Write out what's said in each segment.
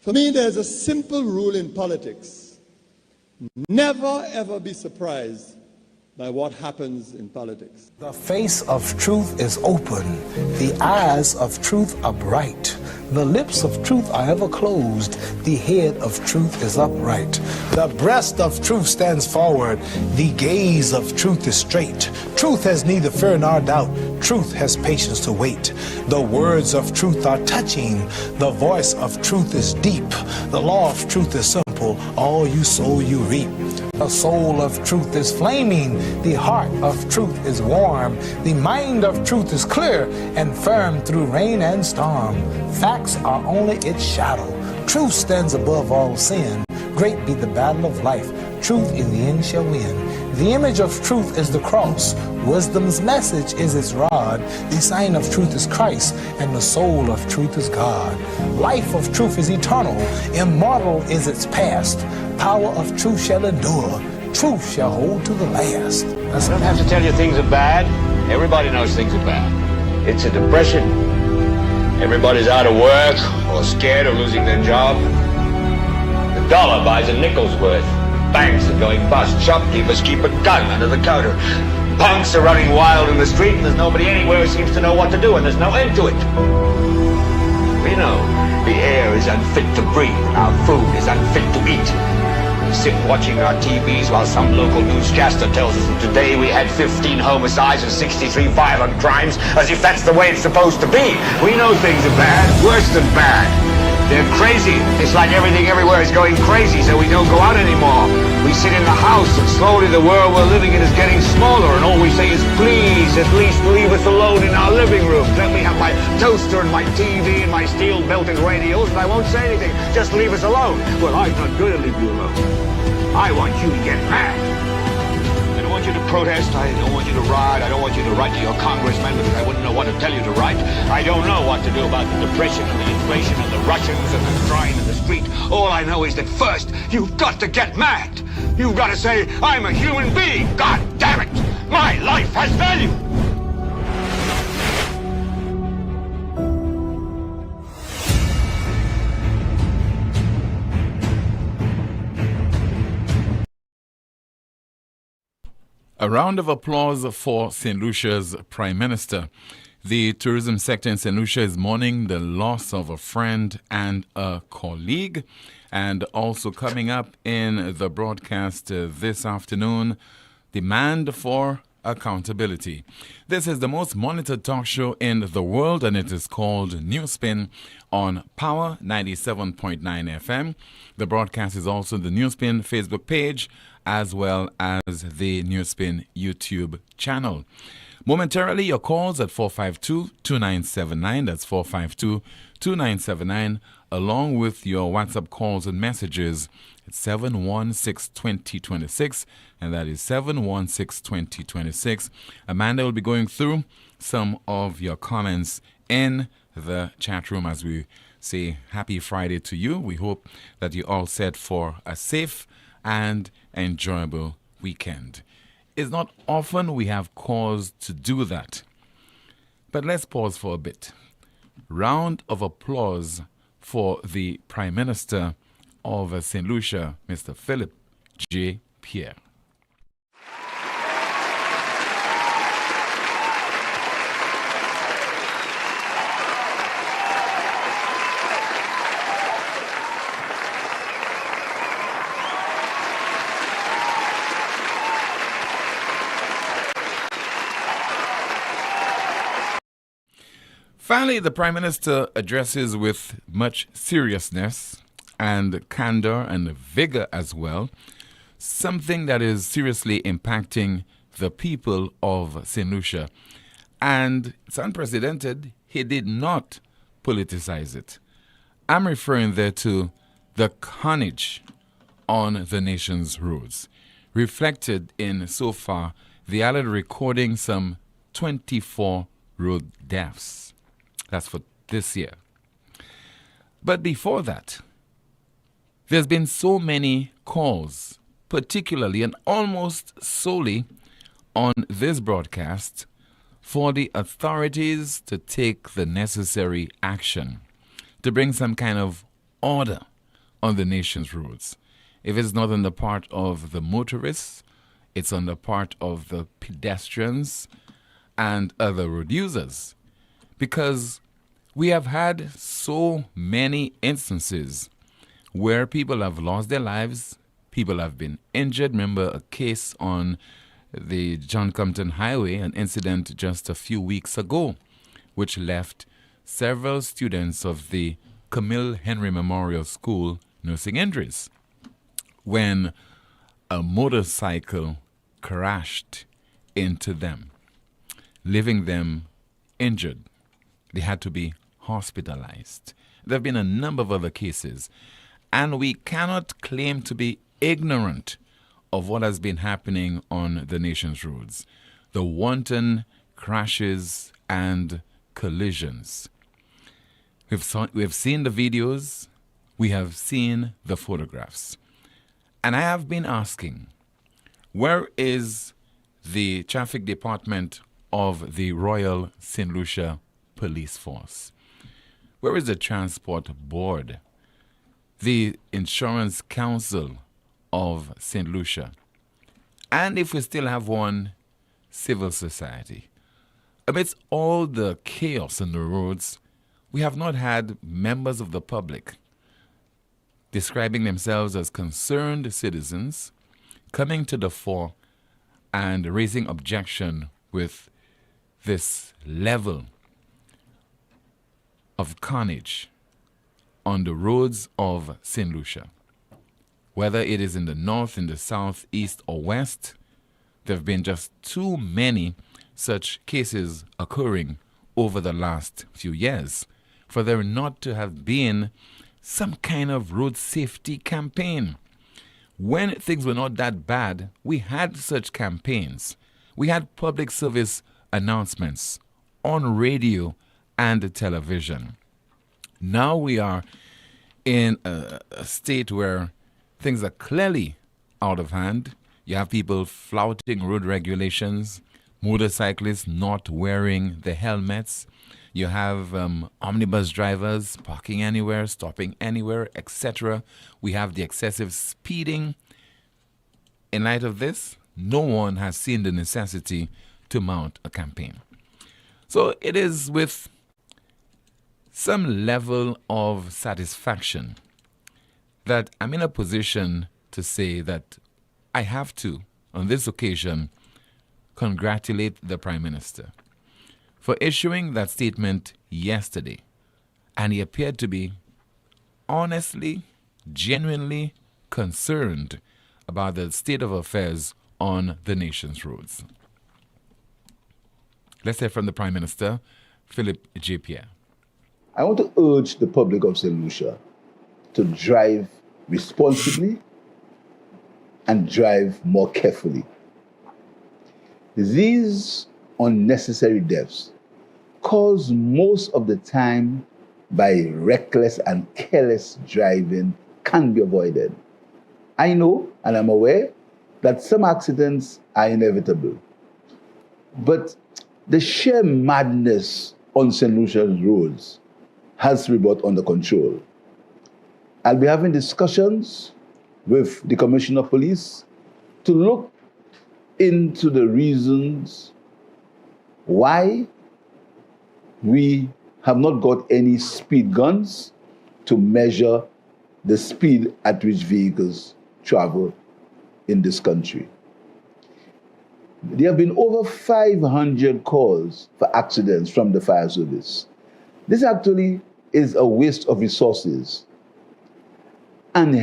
For me, there's a simple rule in politics. Never, ever be surprised by what happens in politics. The face of truth is open. The eyes of truth are bright. The lips of truth are ever closed. The head of truth is upright. The breast of truth stands forward. The gaze of truth is straight. Truth has neither fear nor doubt. Truth has patience to wait. The words of truth are touching. The voice of truth is deep. The law of truth is simple. All you sow, you reap. The soul of truth is flaming. The heart of truth is warm. The mind of truth is clear and firm through rain and storm. Facts are only its shadow. Truth stands above all sin. Great be the battle of life. Truth in the end shall win. The image of truth is the cross. Wisdom's message is its rod. The sign of truth is Christ, and the soul of truth is God. Life of truth is eternal. Immortal is its past. Power of truth shall endure. Truth shall hold to the last. I don't have to tell you things are bad. Everybody knows things are bad. It's a depression. Everybody's out of work or scared of losing their job. The dollar buys a nickel's worth. Banks are going bust. Shopkeepers keep a gun under the counter. Punks are running wild in the street, and there's nobody anywhere who seems to know what to do, and there's no end to it. We know the air is unfit to breathe, and our food is unfit to eat. We sit watching our TVs while some local newscaster tells us that today we had 15 homicides and 63 violent crimes, as if that's the way it's supposed to be. We know things are bad, worse than bad. They're crazy. It's like everything everywhere is going crazy, so we don't go out anymore. We sit in the house, and slowly the world we're living in is getting smaller, and all we say is, please, at least leave us alone in our living room. Let me have my toaster and my TV and my steel-belted radios, and I won't say anything. Just leave us alone. Well, I'm not going to leave you alone. I want you to get mad. I don't want you to protest. I don't want you to riot. I don't want you to write to your congressman because I wouldn't know what to tell you to write. I don't know what to do about the depression and the inflation and the Russians and the crying in the street. All I know is that first, you've got to get mad. You've got to say, I'm a human being. God damn it. My life has value. A round of applause for St. Lucia's Prime Minister. The tourism sector in St. Lucia is mourning the loss of a friend and a colleague. And also coming up in the broadcast this afternoon, demand for accountability. This is the most monitored talk show in the world, and it is called NewsSpin on Power 97.9 FM. The broadcast is also the NewsSpin Facebook page as well as the NewsSpin YouTube channel. Momentarily, your calls at 452-2979. That's 452-2979, along with your WhatsApp calls and messages at 716-2026, and that is 716-2026. Amanda will be going through some of your comments in the chat room as we say happy Friday to you. We hope that you're all set for a safe and enjoyable weekend. It's not often we have cause to do that. But let's pause for a bit. Round of applause for the Prime Minister of St. Lucia, Mr. Philip J. Pierre. Finally, the Prime Minister addresses with much seriousness and candor and vigor as well something that is seriously impacting the people of St. Lucia. And it's unprecedented. He did not politicize it. I'm referring there to the carnage on the nation's roads, reflected in, so far, the island recording some 24 road deaths. That's for this year. But before that, there's been so many calls, particularly and almost solely on this broadcast, for the authorities to take the necessary action to bring some kind of order on the nation's roads. If it's not on the part of the motorists, it's on the part of the pedestrians and other road users. Because we have had so many instances where people have lost their lives, people have been injured. Remember a case on the John Compton Highway, an incident just a few weeks ago, which left several students of the Camille Henry Memorial School nursing injuries when a motorcycle crashed into them, leaving them injured. They had to be hospitalized. There have been a number of other cases, and we cannot claim to be ignorant of what has been happening on the nation's roads. The wanton crashes and collisions. We've seen the videos, we have seen the photographs. And I have been asking, where is the traffic department of the Royal St. Lucia Police Force? Where is the transport board? The Insurance Council of St. Lucia? And if we still have one, civil society. Amidst all the chaos on the roads, we have not had members of the public describing themselves as concerned citizens coming to the fore and raising objection with this level of carnage on the roads of St. Lucia. Whether it is in the north, in the south, east, or west, there have been just too many such cases occurring over the last few years for there not to have been some kind of road safety campaign. When things were not that bad, we had such campaigns. We had public service announcements on radio and television. Now we are in a state where things are clearly out of hand. You have people flouting road regulations, motorcyclists not wearing the helmets. You have omnibus drivers parking anywhere, stopping anywhere, etc. We have the excessive speeding. In light of this, no one has seen the necessity to mount a campaign. So it is with some level of satisfaction that I'm in a position to say that I have to, on this occasion, congratulate the Prime Minister for issuing that statement yesterday. And he appeared to be honestly, genuinely concerned about the state of affairs on the nation's roads. Let's hear from the Prime Minister, Philip J. Pierre. I want to urge the public of St. Lucia to drive responsibly and drive more carefully. These unnecessary deaths caused most of the time by reckless and careless driving can be avoided. I know and I'm aware that some accidents are inevitable, but the sheer madness on St. Lucia's roads has to be brought under control. I'll be having discussions with the Commissioner of Police to look into the reasons why we have not got any speed guns to measure the speed at which vehicles travel in this country. There have been over 500 calls for accidents from the fire service. This actually is a waste of resources. And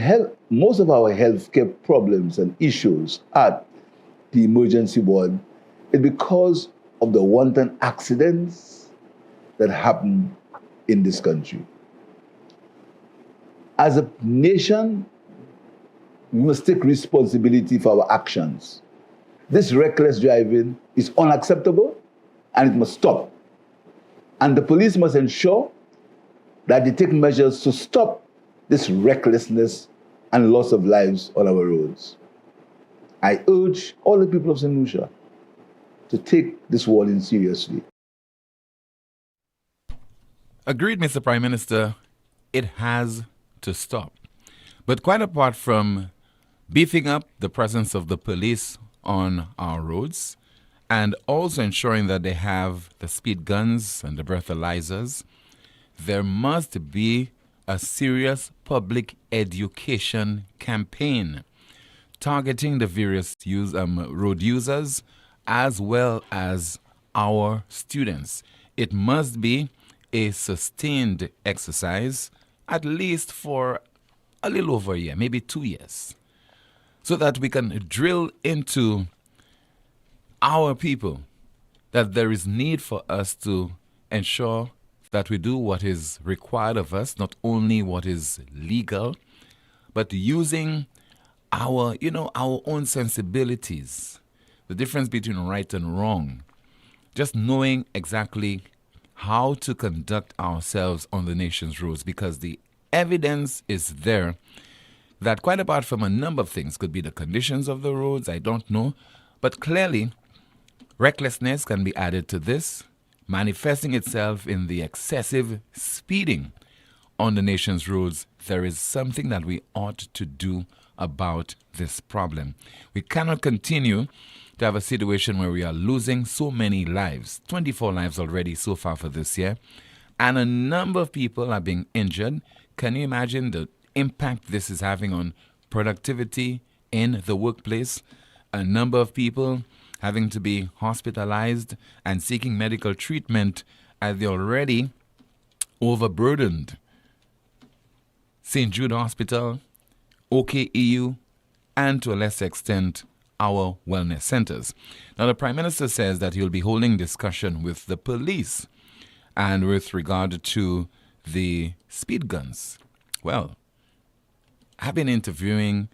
most of our healthcare problems and issues at the emergency ward is because of the wanton accidents that happen in this country. As a nation, we must take responsibility for our actions. This reckless driving is unacceptable and it must stop. And the police must ensure that they take measures to stop this recklessness and loss of lives on our roads. I urge all the people of St. Lucia to take this warning seriously. Agreed, Mr. Prime Minister. It has to stop. But quite apart from beefing up the presence of the police on our roads and also ensuring that they have the speed guns and the breathalyzers, there must be a serious public education campaign targeting the various road users as well as our students. It must be a sustained exercise, at least for a little over a year, maybe 2 years, so that we can drill into our people that there is need for us to ensure that we do what is required of us, not only what is legal, but using our own sensibilities, the difference between right and wrong, just knowing exactly how to conduct ourselves on the nation's roads, because the evidence is there that, quite apart from a number of things, could be the conditions of the roads, I don't know, but clearly recklessness can be added to this, manifesting itself in the excessive speeding on the nation's roads. There is something that we ought to do about this problem. We cannot continue to have a situation where we are losing so many lives, 24 lives already so far for this year, and a number of people are being injured. Can you imagine the impact this is having on productivity in the workplace? A number of people having to be hospitalized and seeking medical treatment at the already overburdened St. Jude Hospital, OKEU, and to a lesser extent, our wellness centers. Now, the Prime Minister says that he'll be holding discussion with the police and with regard to the speed guns. Well, I've been interviewing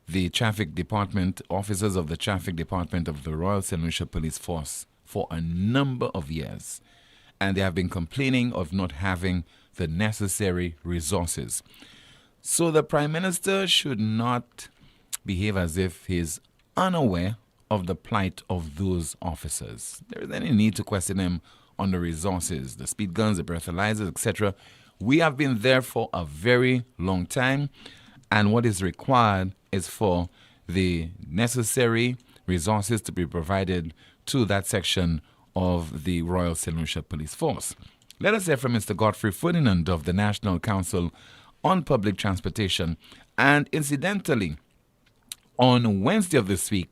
the traffic department, officers of the traffic department of the Royal St. Lucia Police Force for a number of years, and they have been complaining of not having the necessary resources. So the Prime Minister should not behave as if he's unaware of the plight of those officers. There is any need to question them on the resources, the speed guns, the breathalyzers, etc. We have been there for a very long time, and what is required is for the necessary resources to be provided to that section of the Royal St. Lucia Police Force. Let us hear from Mr. Godfrey Ferdinand of the National Council on Public Transportation. And incidentally, on Wednesday of this week,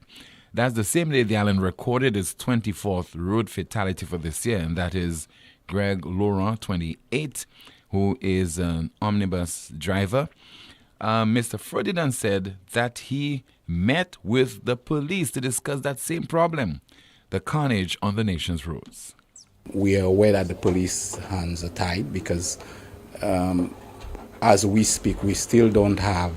that's the same day the island recorded its 24th road fatality for this year, and that is Greg Laurent, 28, who is an omnibus driver. Mr. Ferdinand said that he met with the police to discuss that same problem, the carnage on the nation's roads. We are aware that the police hands are tied because as we speak, we still don't have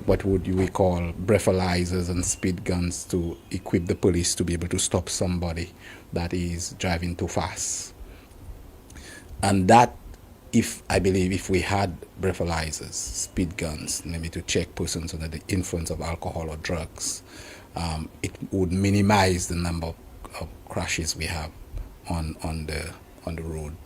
what would we call breathalyzers and speed guns to equip the police to be able to stop somebody that is driving too fast. And that, if we had breathalyzers, speed guns, maybe to check persons under the influence of alcohol or drugs, it would minimize the number of crashes we have on the road.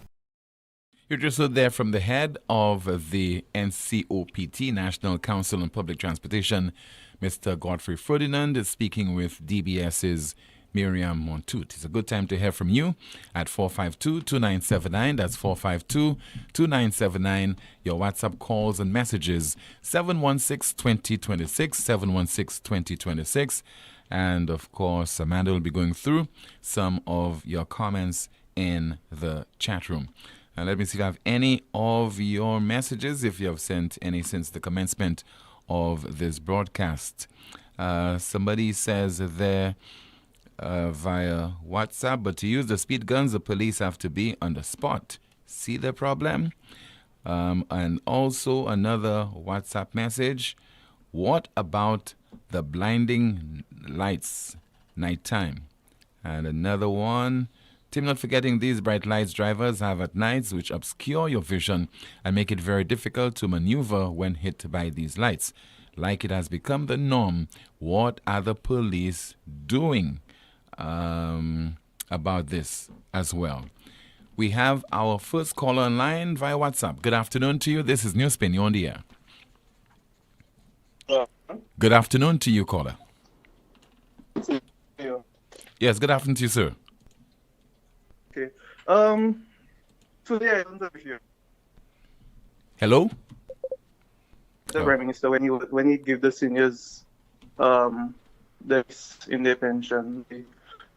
You just heard there from the head of the NCOPT, National Council on Public Transportation, Mr. Godfrey Ferdinand, is speaking with DBS's Miriam Montoute. It's a good time to hear from you at 452-2979. That's 452-2979. Your WhatsApp calls and messages, 716-2026, 716-2026. And, of course, Amanda will be going through some of your comments in the chat room. Now, let me see if I have any of your messages, if you have sent any since the commencement of this broadcast. Somebody says there via WhatsApp, but to use the speed guns, the police have to be on the spot. See the problem? And also another WhatsApp message. What about the blinding lights, nighttime? And another one. Tim, not forgetting these bright lights drivers have at nights which obscure your vision and make it very difficult to maneuver when hit by these lights. Like it has become the norm, what are the police doing about this as well? We have our first caller online via WhatsApp. Good afternoon to you. This is NewsSpin. You're on the air. Good afternoon to you, caller. Yeah. Yes, good afternoon to you, sir. Okay. Today I don't know if you Hello? the Prime Minister when he gave the seniors this in their pension,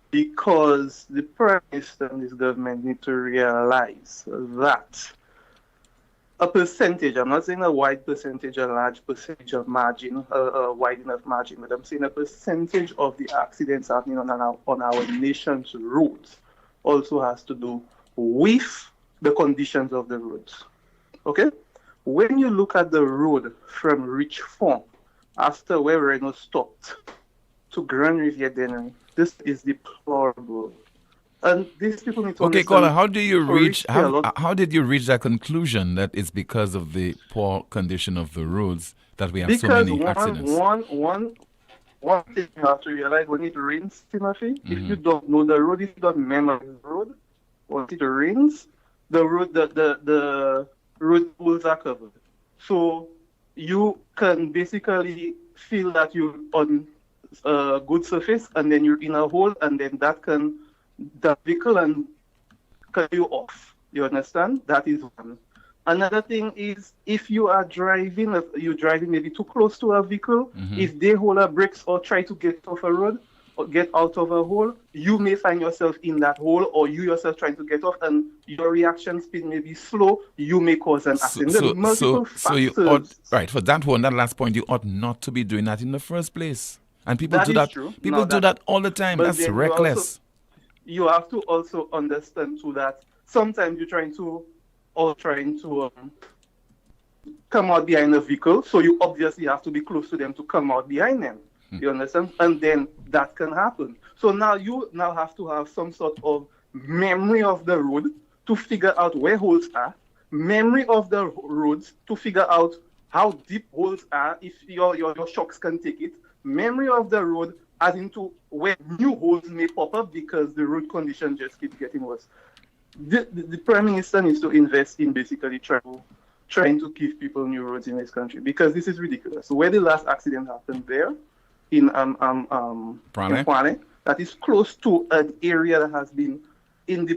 because the Prime Minister and his government need to realize that a percentage, I'm not saying a wide percentage, a large percentage of margin, a wide enough margin, but I'm saying a percentage of the accidents happening on our nation's roads also has to do with the conditions of the roads. Okay? When you look at the road from Richfond, after where Reno stopped, to Grand Riviere Dennery, this is deplorable. And these people need to Okay, understand. caller, how do you reach? a lot- How did you reach that conclusion that it's because of the poor condition of the roads that we have so Because many accidents? one thing you have to realize when it rains, Timothy, if you don't know the road, if you don't memorize the road, once it rains, the road holes are covered. So you can basically feel that you're on a good surface, and then you're in a hole, and then the vehicle and cut you off. You understand? That is one. Another thing is, if you are driving, maybe too close to a vehicle, if they hold a brakes or try to get off a road or get out of a hole, you may find yourself in that hole, or you yourself trying to get off, and your reaction speed may be slow. You may cause an accident. There are multiple You factors. ought, right, for that one, that last point, you ought not to be doing that in the first place. And people That do is that. true. People No, do that- that all the time. but That's then reckless. You have to also understand too that sometimes you're trying to come out behind a vehicle, so you obviously have to be close to them to come out behind them. You understand? And then that can happen. So now you have to have some sort of memory of the road to figure out where holes are, memory of the roads to figure out how deep holes are if your shocks can take it, memory of the road as into where new holes may pop up because the road condition just keeps getting worse. The Prime Minister needs to invest in basically trying to give people new roads in this country, because this is ridiculous. Where the last accident happened there in Poleon, that is close to an area that has been in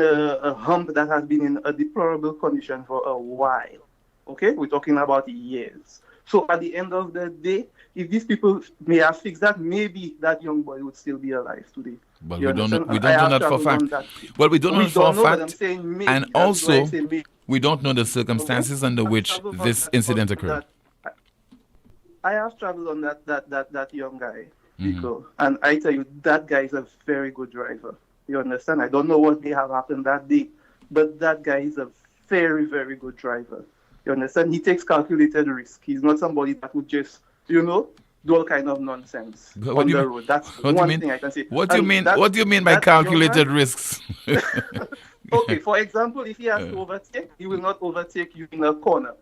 a hump that has been in a deplorable condition for a while. Okay, we're talking about years. So at the end of the day, if these people may have fixed that, maybe that young boy would still be alive today. But You we don't know, understand? we don't I know have that for traveled fact. on that. Well, we don't know We it for a don't know, but I'm fact. saying maybe. And That's why I also, say maybe. we don't know the circumstances under which traveled on this that- incident on occurred. that- I have traveled on that young guy vehicle, and I tell you, that guy is a very good driver. You understand? I don't know what may have happened that day, but that guy is a very, very good driver. You understand? He takes calculated risk. He's not somebody that would just, do all kind of nonsense But on the road. That's what do you one mean? thing I can say. What do you And mean? that- What do you mean by that young man- calculated risks? Okay, for example, if he has to overtake, he will not overtake you in a corner.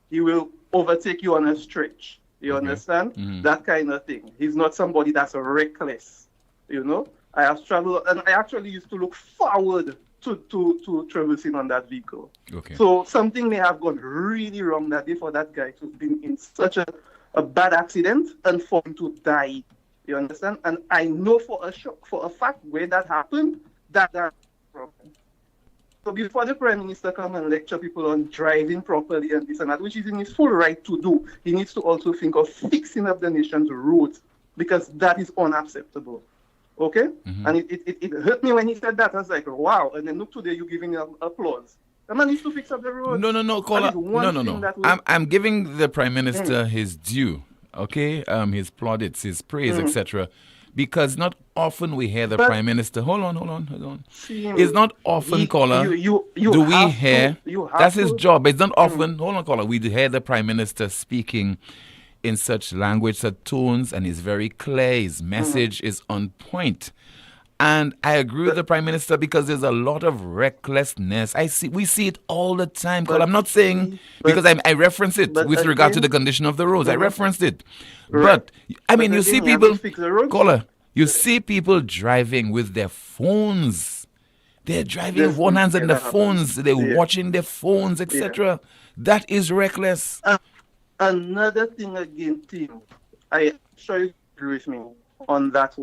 He will overtake you on a stretch. You understand? That kind of thing. He's not somebody that's reckless. I have traveled, and I actually used to look forward to traversing on that vehicle. Okay. So something may have gone really wrong that day for that guy to have been in such a bad accident and for him to die. You understand? And I know for a fact where that happened, that's a problem. So before the Prime Minister come and lecture people on driving properly and this and that, which is in his full right to do, he needs to also think of fixing up the nation's roads, because that is unacceptable. Okay? And it hurt me when he said that. I was like, wow. And then look today, you're giving him applause. The man needs to fix up the roads. No, caller. No. I'm giving the Prime Minister his due, okay? His plaudits, his praise, etc. Because not often we hear the Prime Minister. Hold on. It's not often, caller. You do we have hear? to- you have That's his to- job. It's not often. Hold on, caller. We hear the Prime Minister speaking in such language, such tones, and he's very clear. His message is on point. And I agree with the Prime Minister, because there's a lot of recklessness. We see it all the time. Caller. I'm not saying because I reference it with regard to the condition of the roads. I referenced it. Right. But I mean, you But see then you have to people, fix the roads. caller, you see people driving with their phones. They're driving with Yes, one hand on that their phones. happens. They're Yeah. watching their phones, etc. That is reckless. Another thing again, Tim, I'm sure you agree with me on that.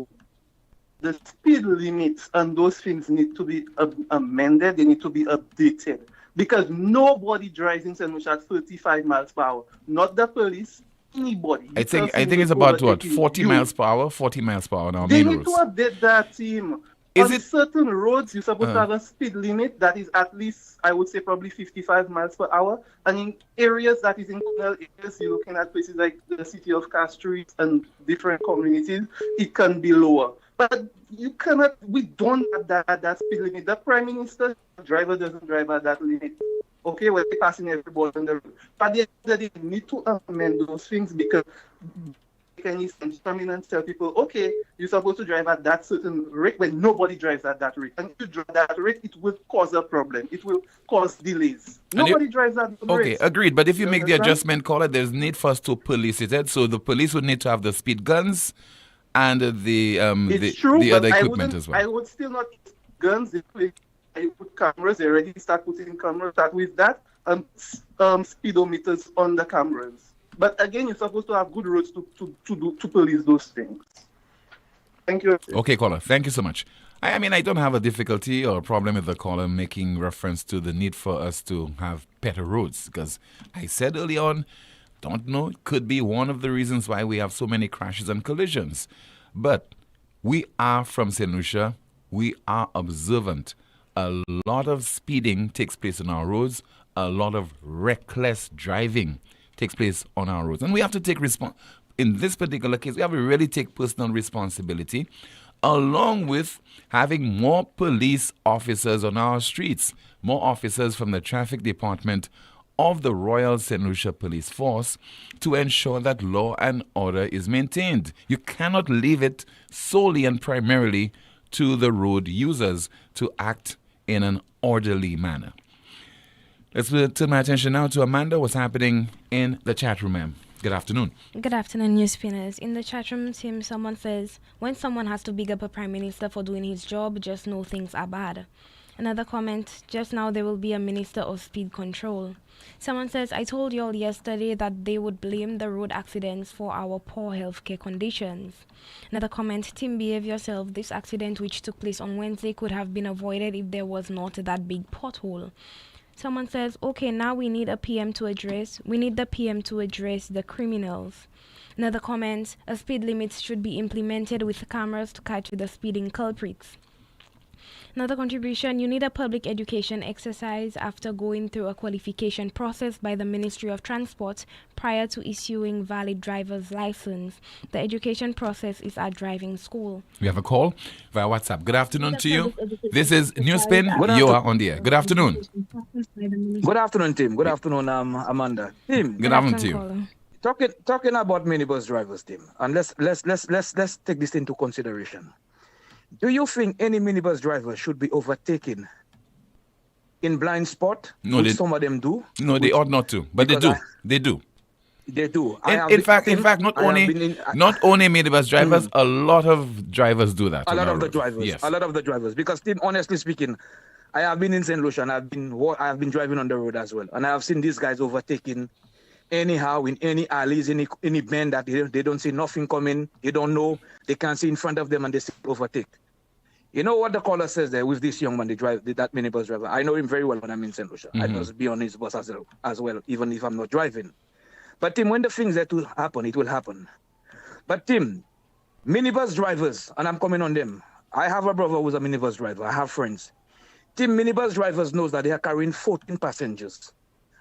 The speed limits and those things need to be amended. They need to be updated because nobody drives in St. Lucia at 35 miles per hour. Not the police, anybody. I think it's about what 40 miles per hour, 40 miles per hour on our They main need to roads. update that, team. Is On it- certain roads, you're supposed to have a speed limit that is at least, I would say, probably 55 miles per hour. And in areas that is in communal areas, you're looking at places like the city of Castries and different communities, it can be lower. But you cannot, we don't have that speed limit. The Prime Minister, the driver doesn't drive at that limit. Okay, we're passing everybody on the road. But the they need to amend those things because can you come in and tell people, okay, you're supposed to drive at that certain rate when nobody drives at that rate. And if you drive at that rate, it will cause a problem. It will cause delays. And Nobody drives at that rate. Okay, agreed. But if you You make the understand? adjustment call, there's need for us to police it. So the police would need to have the speed guns and the It's true, the but other I equipment wouldn't- as well. I would still not use guns. I put cameras. They already start putting cameras. Start with that and speedometers on the cameras. But again, you're supposed to have good roads to police those things. Thank you. Okay, caller. Thank you so much. I mean, I don't have a difficulty or a problem with the caller making reference to the need for us to have better roads because I said early on, don't know, it could be one of the reasons why we have so many crashes and collisions. But we are from St. Lucia. We are observant. A lot of speeding takes place on our roads. A lot of reckless driving takes place on our roads. And we have to take in this particular case, we have to really take personal responsibility along with having more police officers on our streets, more officers from the traffic department of the Royal St. Lucia Police Force to ensure that law and order is maintained. You cannot leave it solely and primarily to the road users to act in an orderly manner. Let's turn my attention now to Amanda. What's happening in the chat room, ma'am? Good afternoon. Good afternoon, NewsSpinners. In the chat room, Tim, someone says, when someone has to big up a prime minister for doing his job, just know things are bad. Another comment, just now there will be a minister of speed control. Someone says, I told you all yesterday that they would blame the road accidents for our poor healthcare conditions. Another comment, Tim, behave yourself. This accident which took place on Wednesday could have been avoided if there was not that big pothole. Someone says, okay, now we need the PM to address the criminals. Another comment, a speed limit should be implemented with cameras to catch the speeding culprits. Another contribution, you need a public education exercise after going through a qualification process by the Ministry of Transport prior to issuing valid driver's license. The education process is at driving school. We have a call via WhatsApp. Good afternoon to you. This is NewsSpin. You are on the air. Good afternoon. Good afternoon, Tim. Good afternoon, Amanda. Tim. Good afternoon to you. Talking about minibus drivers, Tim, and let's take this into consideration. Do you think any minibus driver should be overtaken in blind spot? No, which some of them do. No, they ought not to, but they do. They do. They do. In fact, not only minibus drivers, a lot of drivers do that. A lot of the drivers. Yes. A lot of the drivers. Because, Tim, honestly speaking, I have been in St. Lucia and I have been driving on the road as well, and I have seen these guys overtaking anyhow in any alleys, any bend that they don't see nothing coming, they don't know, they can't see in front of them, and they still overtake. You know what the caller says there with this young man, that minibus driver? I know him very well when I'm in St. Lucia. I just be on his bus as well, even if I'm not driving. But Tim, when the things that will happen, it will happen. But Tim, minibus drivers, and I'm coming on them. I have a brother who's a minibus driver. I have friends. Tim, minibus drivers knows that they are carrying 14 passengers.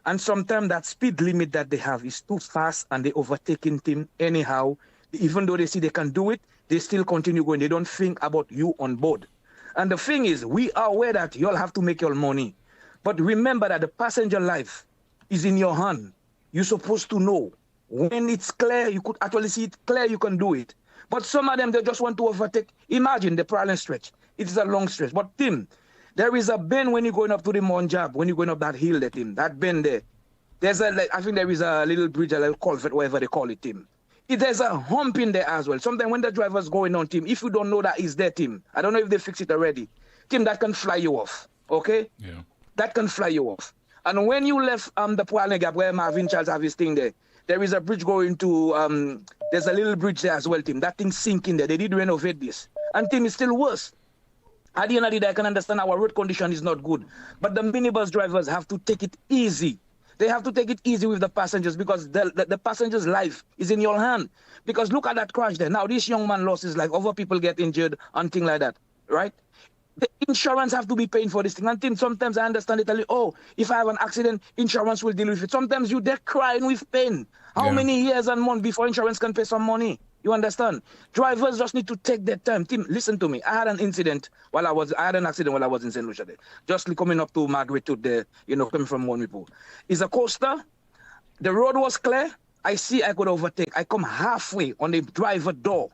And sometimes that speed limit that they have is too fast and they overtaking Tim anyhow. Even though they see they can do it, they still continue going. They don't think about you on board. And the thing is, we are aware that you all have to make your money. But remember that the passenger life is in your hand. You're supposed to know. When it's clear, you could actually see it clear, you can do it. But some of them, they just want to overtake. Imagine the Poleon stretch. It is a long stretch. But Tim, there is a bend when you're going up to the Monjab, when you're going up that hill there, Tim. That bend there. I think there is a little bridge, a little culvert, whatever they call it, Tim. There's a hump in there as well. Sometimes when the driver's going on, Tim, if you don't know that is there, Tim, I don't know if they fix it already, Tim, that can fly you off, okay? Yeah. That can fly you off. And when you left the Poleon Gap where Marvin Charles have his thing there There is a bridge going to, there's a little bridge there as well, Tim. That thing's sinking there. They did renovate this. And Tim, it's still worse. At the end of the day, I can understand our road condition is not good. But the minibus drivers have to take it easy. They have to take it easy with the passengers because the passenger's life is in your hand. Because look at that crash there. Now, this young man lost his life. Other people get injured and things like that, right? The insurance have to be paying for this thing. And Tim, sometimes I understand it. If I have an accident, insurance will deal with it. Sometimes they're crying with pain. How many years and months before insurance can pay some money? You understand? Drivers just need to take their time. Tim, listen to me. I had an accident while I was in St. Lucia there. Just coming up to Margaret to there, coming from Wonwipo. It's a coaster. The road was clear. I could overtake. I come halfway on the driver door.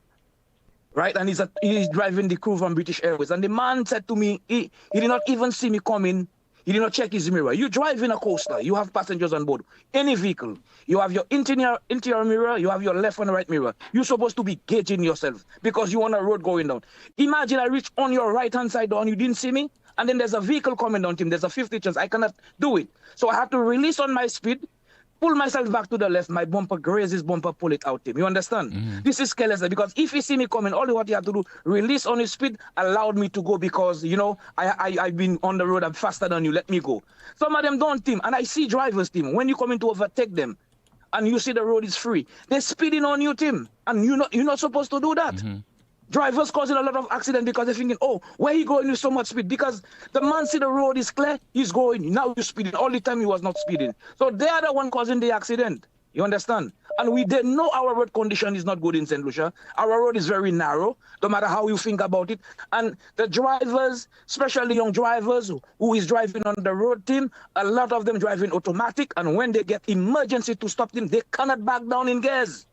Right, and he's driving the crew from British Airways. And the man said to me, he did not even see me coming. He did not check his mirror. You drive in a coaster. You have passengers on board. Any vehicle. You have your interior mirror. You have your left and right mirror. You're supposed to be gauging yourself because you're on a road going down. Imagine I reach on your right-hand side door and you didn't see me. And then there's a vehicle coming down, Tim. There's a 50 chance. I cannot do it. So I have to release on my speed, pull myself back to the left, my bumper graze his bumper, pull it out, Tim. You understand? Mm-hmm. This is careless because if you see me coming, all what you have to do, release on his speed, allowed me to go because, I've been on the road, I'm faster than you, let me go. Some of them don't, Tim. And I see drivers, Tim, when you come in to overtake them and you see the road is free, they're speeding on you, Tim. And you're not supposed to do that. Mm-hmm. Drivers causing a lot of accidents because they're thinking, where he going with so much speed? Because the man see the road is clear, he's going. Now you're speeding. All the time he was not speeding. So they are the one causing the accident. You understand? And we didn't know our road condition is not good in St. Lucia. Our road is very narrow, no matter how you think about it. And the drivers, especially young drivers who is driving on the road, Team, a lot of them driving automatic. And when they get emergency to stop them, they cannot back down in gears.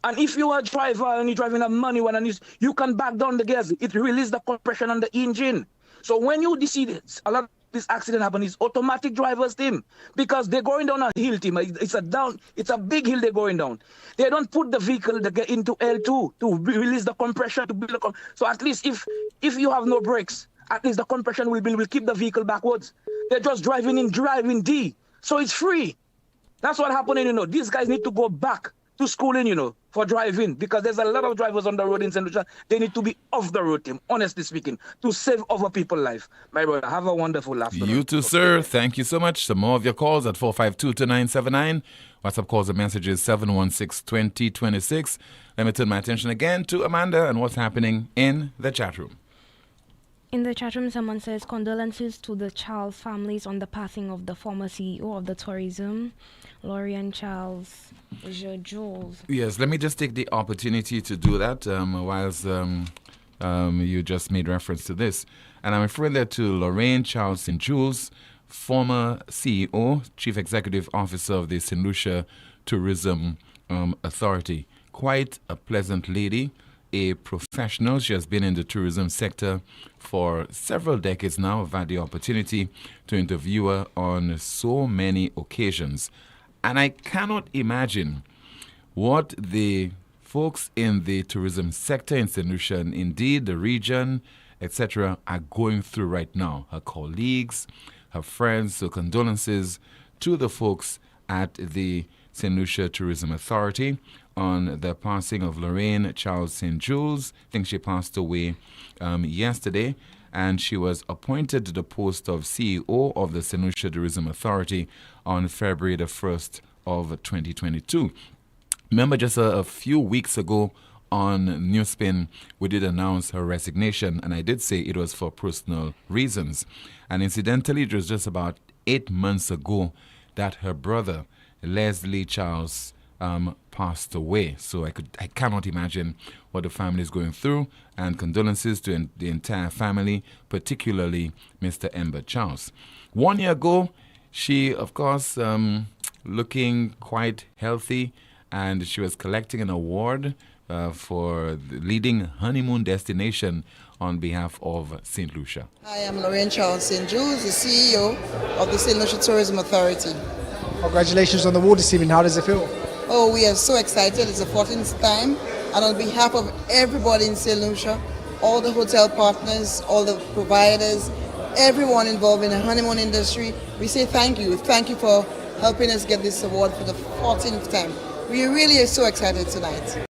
And if you are a driver and you're driving a manual and you can back down the gears, it releases the compression on the engine. So when you see this, a lot of this accident happen is automatic drivers, Team, because they're going down a hill, Team. It's a big hill they're going down. They don't put the vehicle into L2 to release the compression to build so at least if you have no brakes, at least the compression will keep the vehicle backwards. They're just driving D, so it's free. That's what happening. These guys need to go back to schooling, for driving, because there's a lot of drivers on the road in St. Lucia. They need to be off the road, Tim, honestly speaking, to save other people's life. My brother, have a wonderful afternoon. You too, sir. Thank you so much. Some more of your calls at 452-2979. WhatsApp calls and messages 716-2026. Let me turn my attention again to Amanda and what's happening in the chat room. In the chat room, someone says, condolences to the Charles families on the passing of the former CEO of the tourism, Lorian Charles Jules. Yes, let me just take the opportunity to do that whilst you just made reference to this. And I'm referring there to Lorraine Charles St. Jules, former CEO, Chief Executive Officer of the St. Lucia Tourism Authority. Quite a pleasant lady, a professional. She has been in the tourism sector for several decades now. I've had the opportunity to interview her on so many occasions. And I cannot imagine what the folks in the tourism sector in St. Lucia, and indeed the region, etc., are going through right now. Her colleagues, her friends, so condolences to the folks at the St. Lucia Tourism Authority on the passing of Lorraine Charles St. Jules. I think she passed away yesterday, and she was appointed to the post of CEO of the St. Lucia Tourism Authority on February the 1st of 2022. Remember, just a few weeks ago on NewsSpin, we did announce her resignation, and I did say it was for personal reasons. And incidentally, it was just about 8 months ago that her brother, Leslie Charles, passed away. So I cannot imagine what the family is going through, and condolences to the entire family, particularly Mr. Ember Charles. 1 year ago, she, of course, looking quite healthy, and she was collecting an award for the leading honeymoon destination on behalf of St. Lucia. I am Lorraine Charles St. Jules, the CEO of the St. Lucia Tourism Authority. Congratulations on the award this evening. How does it feel? Oh, we are so excited. It's the 14th time. And on behalf of everybody in St. Lucia, all the hotel partners, all the providers, everyone involved in the honeymoon industry, we say thank you. Thank you for helping us get this award for the 14th time. We really are so excited tonight.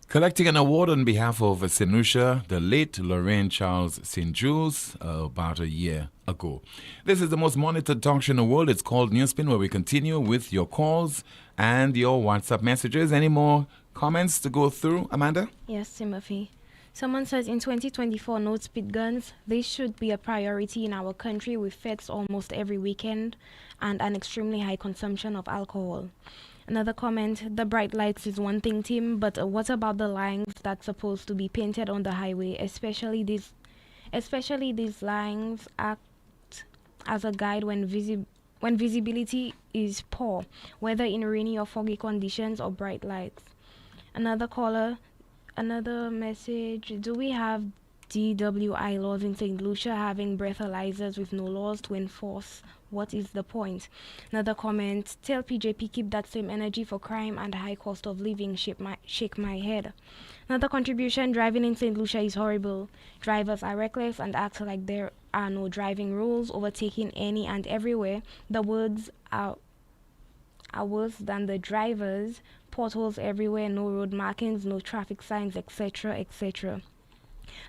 Collecting an award on behalf of St. Lucia, the late Lorraine Charles St. Jules, about a year ago. This is the most monitored talk show in the world. It's called NewsSpin, where we continue with your calls and your WhatsApp messages. Any more comments to go through, Amanda? Yes, Timothy. Someone says in 2024, no speed guns. They should be a priority in our country with feds almost every weekend and an extremely high consumption of alcohol. Another comment, the bright lights is one thing, Tim, but what about the lines that's supposed to be painted on the highway? Especially these lines act as a guide when visibility is poor, whether in rainy or foggy conditions or bright lights. Another caller, another message, do we have DWI laws in St. Lucia having breathalyzers with no laws to enforce? What is the point? Another comment, tell PJP keep that same energy for crime and high cost of living, shake my head. Another contribution, driving in St. Lucia is horrible. Drivers are reckless and act like there are no driving rules, overtaking any and everywhere. The words are worse than the drivers, potholes everywhere, no road markings, no traffic signs, etc., etc.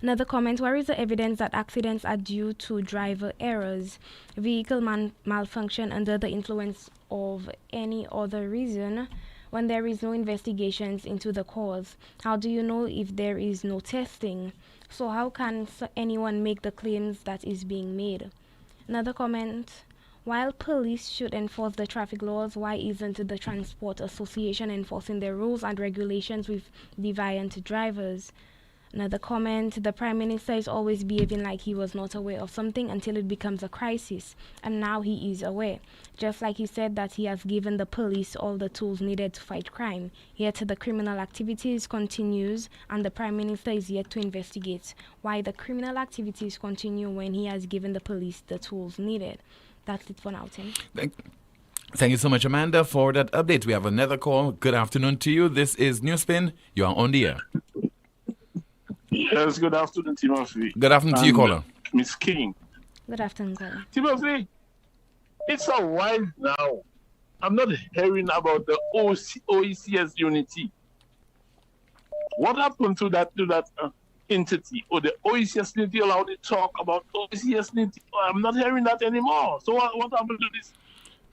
Another comment, where is the evidence that accidents are due to driver errors, vehicle malfunction under the influence of any other reason, when there is no investigations into the cause? How do you know if there is no testing? So how can anyone make the claims that is being made? Another comment, while police should enforce the traffic laws, why isn't the Transport Association enforcing their rules and regulations with deviant drivers? Another comment, the Prime Minister is always behaving like he was not aware of something until it becomes a crisis, and now he is aware. Just like he said that he has given the police all the tools needed to fight crime, yet the criminal activities continues and the Prime Minister is yet to investigate why the criminal activities continue when he has given the police the tools needed. That's it for now, Tim. Thank you so much, Amanda, for that update. We have another call. Good afternoon to you. This is NewsSpin. You are on the air. Yes, good afternoon, Timothy. Good afternoon to you, caller. Miss King. Good afternoon, caller. Timothy, it's a while now. I'm not hearing about the OECS unity. What happened to that entity? Or the OECS unity allowed to talk about OECS unity? I'm not hearing that anymore. So what happened to this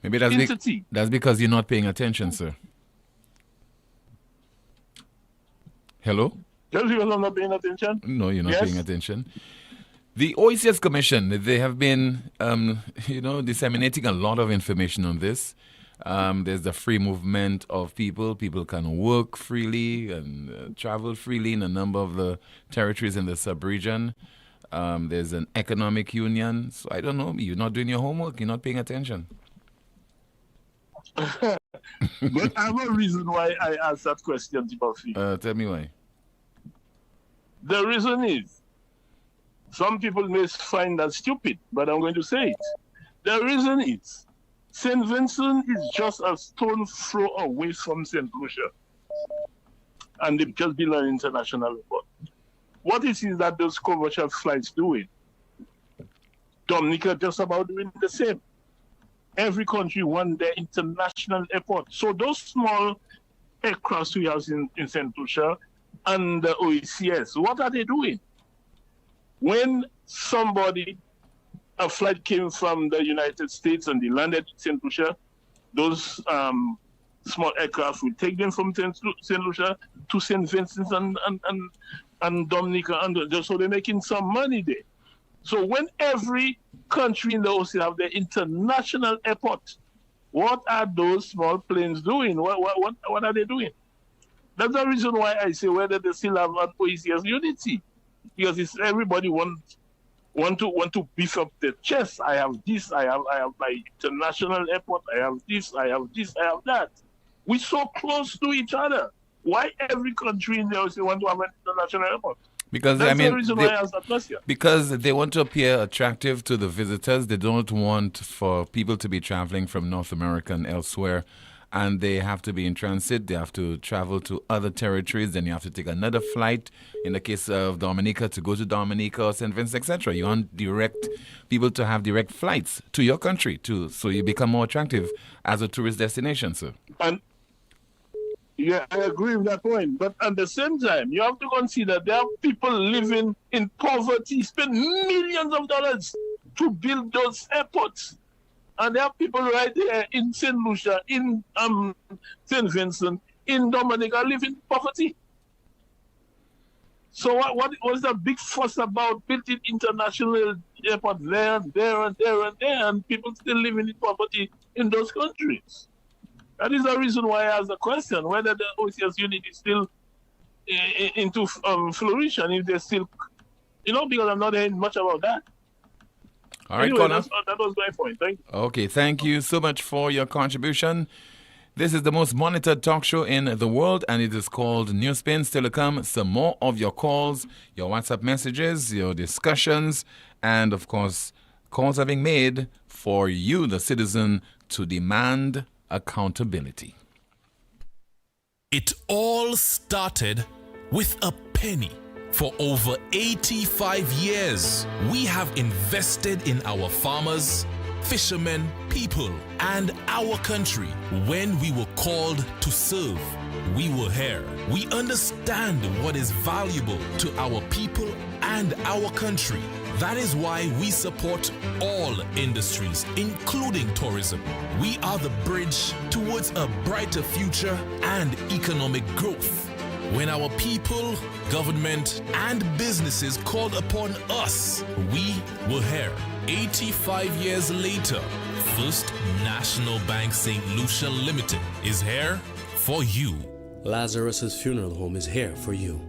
Maybe entity? That's because you're not paying attention, sir. Hello? Just because I'm not paying attention? No, you're not paying attention. The OECS Commission, they have been, disseminating a lot of information on this. There's the free movement of people. People can work freely and travel freely in a number of the territories in the sub-region. There's an economic union. So I don't know. You're not doing your homework. You're not paying attention. But I have a reason why I asked that question, Timothy. Tell me why. The reason is, some people may find that stupid, but I'm going to say it. The reason is, St. Vincent is just a stone throw away from St. Lucia. And they've just built an international airport. What is it that those commercial flights doing? Dominica just about doing the same. Every country wants their international airport. So those small aircrafts we have in St. Lucia and the OECS, what are they doing? When a flight came from the United States and they landed in St. Lucia, those small aircraft will take them from St. Lucia to St. Vincent and Dominica, and so they're making some money there. So when every country in the ocean have their international airport, what are those small planes doing? What are they doing? That's the reason why I say whether they still have an OECS unity, because it's everybody want to beef up their chest. I have this. I have my international airport. I have this. I have this. I have that. We're so close to each other. Why every country in the ocean want to have an international airport? Because that's the reason why I asked that question. Because they want to appear attractive to the visitors. They don't want for people to be traveling from North America and elsewhere and they have to be in transit. They have to travel to other territories. Then you have to take another flight. In the case of Dominica, to go to Dominica or St. Vincent, etc. You want people to have direct flights to your country too, so you become more attractive as a tourist destination, sir. And yeah, I agree with that point. But at the same time, you have to consider there are people living in poverty, spend millions of dollars to build those airports. And there are people right there in St. Lucia, in St. Vincent, in Dominica, living in poverty. So what was the big fuss about building international airport there and there and there and there, and people still living in poverty in those countries? That is the reason why I asked the question whether the OCS unit is still into flourishing, if they're still, because I'm not hearing much about that. All right, anyway, Connor. That was my point. Thank you. Okay, thank you so much for your contribution. This is the most monitored talk show in the world, and it is called NewsSpin. Still to come, some more of your calls, your WhatsApp messages, your discussions, and of course, calls are being made for you, the citizen, to demand accountability. It all started with a penny. For over 85 years, we have invested in our farmers, fishermen, people, and our country. When we were called to serve, we were here. We understand what is valuable to our people and our country. That is why we support all industries, including tourism. We are the bridge towards a brighter future and economic growth. When our people, government, and businesses called upon us, we were here. 85 years later, First National Bank St. Lucia Limited is here for you. Lazarus's Funeral Home is here for you.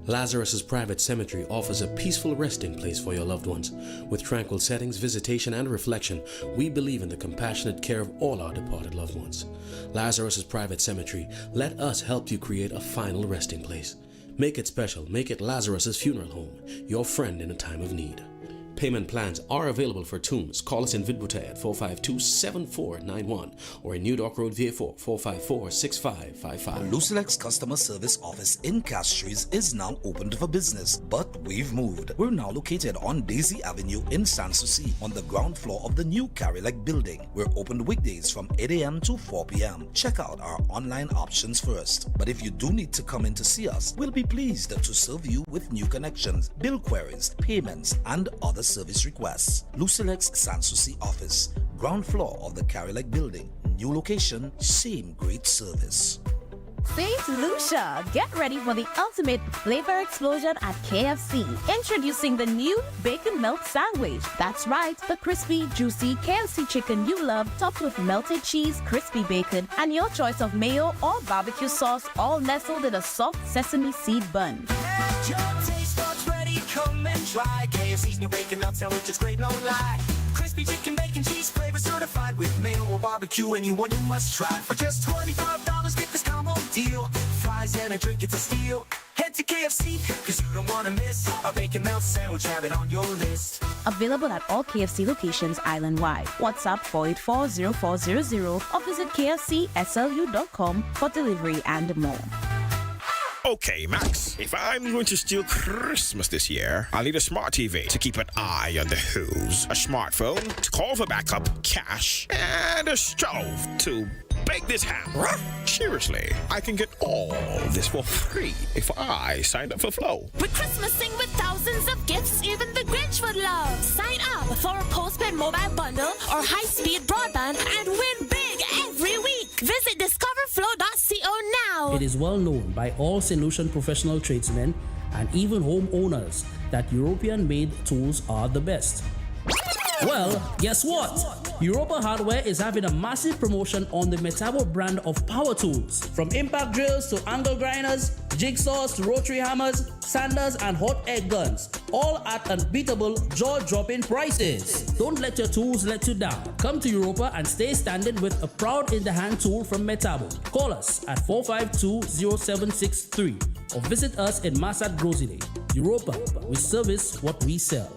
Lazarus's Private Cemetery offers a peaceful resting place for your loved ones. With tranquil settings, visitation, and reflection, we believe in the compassionate care of all our departed loved ones. Lazarus's Private Cemetery, let us help you create a final resting place. Make it special. Make it Lazarus's Funeral Home, your friend in a time of need. Payment plans are available for tombs. Call us in Vidbuta at 452-7491 or in New Dock Road, VA4, 454-6555. Lucilex Customer Service Office in Castries is now opened for business, but we've moved. We're now located on Daisy Avenue in Sanssouci on the ground floor of the new Carilac building. We're open weekdays from 8 a.m. to 4 p.m. Check out our online options first. But if you do need to come in to see us, we'll be pleased to serve you with new connections, bill queries, payments, and other service requests. Lucilex Sanssouci office, ground floor of the Carilac building. New location, same great service. St. Lucia, get ready for the ultimate flavor explosion at KFC. Introducing the new Bacon Melt Sandwich. That's right, the crispy, juicy KFC chicken you love, topped with melted cheese, crispy bacon, and your choice of mayo or barbecue sauce, all nestled in a soft sesame seed bun. Your taste buds ready, come and try KFC's new Bacon Melt Sandwich is great, no lie. Crispy chicken, bacon, cheese flavor certified with mayo or barbecue. Anyone you must try. For just $25, get this combo deal. Fries and a drink, it's a steal. Head to KFC, cause you don't want to miss a Bacon Melt Sandwich. Have it on your list. Available at all KFC locations island-wide. WhatsApp 484-0400 or visit kfcslu.com for delivery and more. Okay, Max, if I'm going to steal Christmas this year, I'll need a smart TV to keep an eye on the who's, a smartphone to call for backup, cash, and a stove to bake this ham. Seriously, I can get all this for free if I signed up for Flow. We're Christmasing with thousands of gifts even the Grinch would love. Sign up for a postpaid mobile bundle or high-speed broadband and win big every week. Visit discoverflow.co now. It is well known by all St. Lucian professional tradesmen and even homeowners that European-made tools are the best. Well, guess what? Europa Hardware is having a massive promotion on the Metabo brand of power tools. From impact drills to angle grinders, jigsaws to rotary hammers, sanders and hot air guns. All at unbeatable, jaw-dropping prices. Don't let your tools let you down. Come to Europa and stay standing with a proud in-the-hand tool from Metabo. Call us at 452-0763 or visit us in Massad Grosile. Europa, we service what we sell.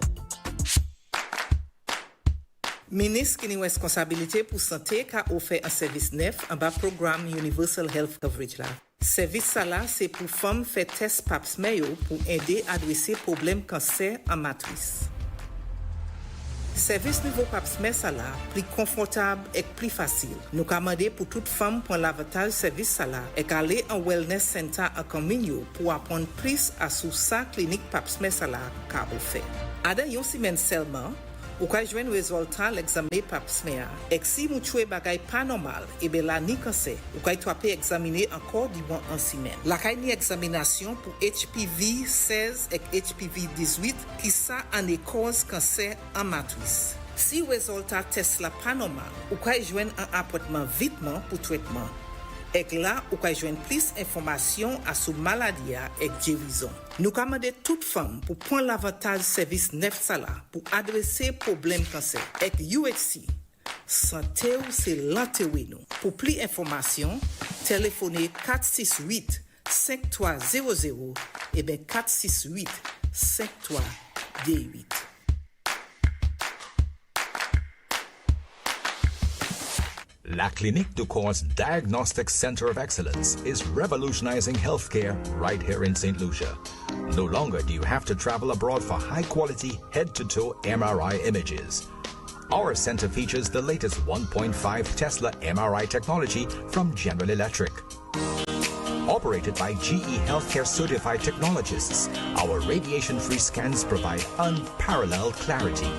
Ministre qui a une responsabilité pour santé qui a offert un service neuf en bas programme Universal Health Coverage là. Service ça là, c'est pour femmes faire test pap smear pour aider à adresser problème cancer en matrice. Service nouveau pap smear ça là, plus confortable et plus facile. Nous commandons pour toute femme pour l'avantage service ça là et aller en wellness center en Camino pour apprendre plus à sous sa clinique pap smear ça là qu'a offert. À dans une semaine seulement, ou quand je viens résultat l'examen pap smear, et si vous trouvez bagay pas normal, et bien là ni cancer, ou quand tu peux examiner encore durant une semaine. La ni examination pour HPV 16 et HPV 18 qui ça en est cause cancer en matrice. Si résultat test la pas normal, ou quand je viens un appointment vitement pour traitement. Et là, ou quand je plus d'informations à sous maladie et guérison. Nous commandons toute femme pour prendre l'avantage service neuf sala pour adresser problème cancer. Et UHC, santé ou c'est l'antéwino. Pour plus d'informations, téléphonez 468 5300 et bien 468 5328. La Clinique du Corps Diagnostic Center of Excellence is revolutionizing healthcare right here in St. Lucia. No longer do you have to travel abroad for high-quality head-to-toe MRI images. Our center features the latest 1.5 Tesla MRI technology from General Electric. Operated by GE Healthcare certified technologists, our radiation-free scans provide unparalleled clarity.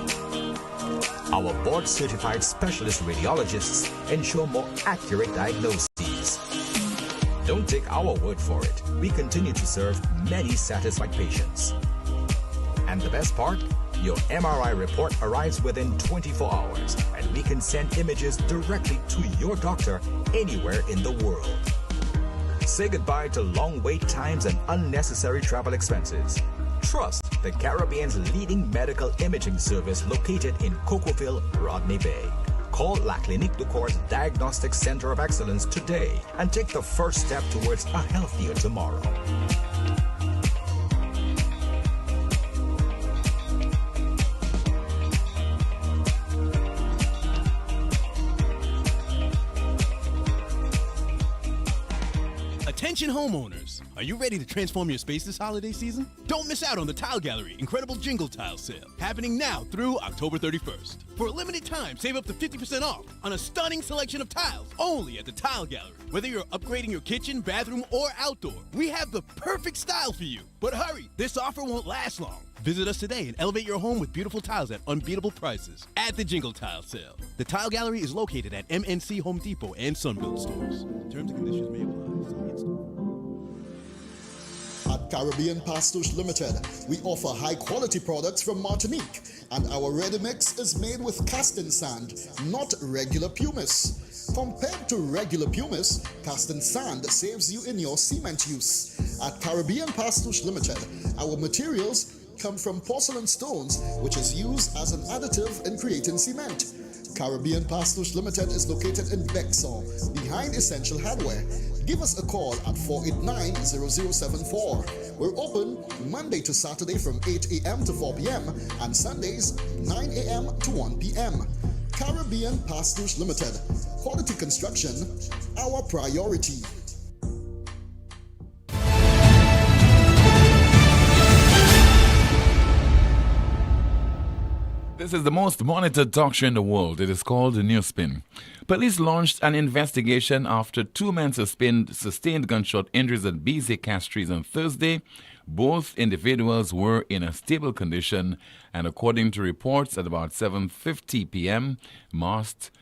Our board-certified specialist radiologists ensure more accurate diagnoses. Don't take our word for it. We continue to serve many satisfied patients. And the best part? Your MRI report arrives within 24 hours, and we can send images directly to your doctor anywhere in the world. Say goodbye to long wait times and unnecessary travel expenses. Trust the Caribbean's leading medical imaging service located in Cocoville, Rodney Bay. Call La Clinique du Corps Diagnostic Center of Excellence today and take the first step towards a healthier tomorrow. Attention homeowners, are you ready to transform your space this holiday season? Don't miss out on the Tile Gallery Incredible Jingle Tile Sale, happening now through October 31st. For a limited time, save up to 50% off on a stunning selection of tiles only at the Tile Gallery. Whether you're upgrading your kitchen, bathroom, or outdoor, we have the perfect style for you. But hurry, this offer won't last long. Visit us today and elevate your home with beautiful tiles at unbeatable prices at the Jingle Tile Sale. The Tile Gallery is located at MNC Home Depot and Sunbelt stores. Terms and conditions may apply. At Caribbean Pastouche Limited, we offer high-quality products from Martinique, and our ready mix is made with casting sand, not regular pumice. Compared to regular pumice, casting sand saves you in your cement use. At Caribbean Pastouche Limited, our materials come from porcelain stones, which is used as an additive in creating cement. Caribbean Pastouche Limited is located in Bexon, behind Essential Hardware. Give us a call at 489-0074. We're open Monday to Saturday from 8 a.m. to 4 p.m. and Sundays 9 a.m. to 1 p.m. Caribbean Pastouche Limited. Quality construction, our priority. This is the most monitored talk show in the world. It is called the NewsSpin. Police launched an investigation after two men sustained gunshot injuries at BZ Castries on Thursday. Both individuals were in a stable condition, and according to reports, at about 7:50 p.m., masked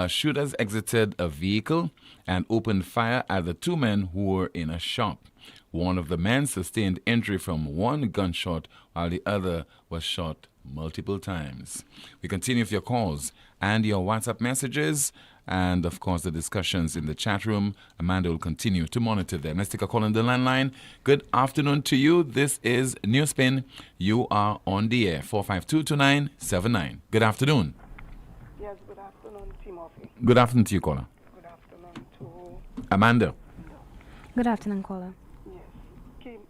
shooters exited a vehicle and opened fire at the two men who were in a shop. One of the men sustained injury from one gunshot, while the other was shot multiple times. We continue with your calls and your WhatsApp messages, and of course the discussions in the chat room. Amanda will continue to monitor them. Let's take a call on the landline. Good afternoon to you. This is NewsSpin. You are on the air. 4522979. Good afternoon. Yes, good afternoon, Timothy. Good afternoon to you, caller. Good afternoon to Amanda. Good afternoon, caller. Yes. Kim,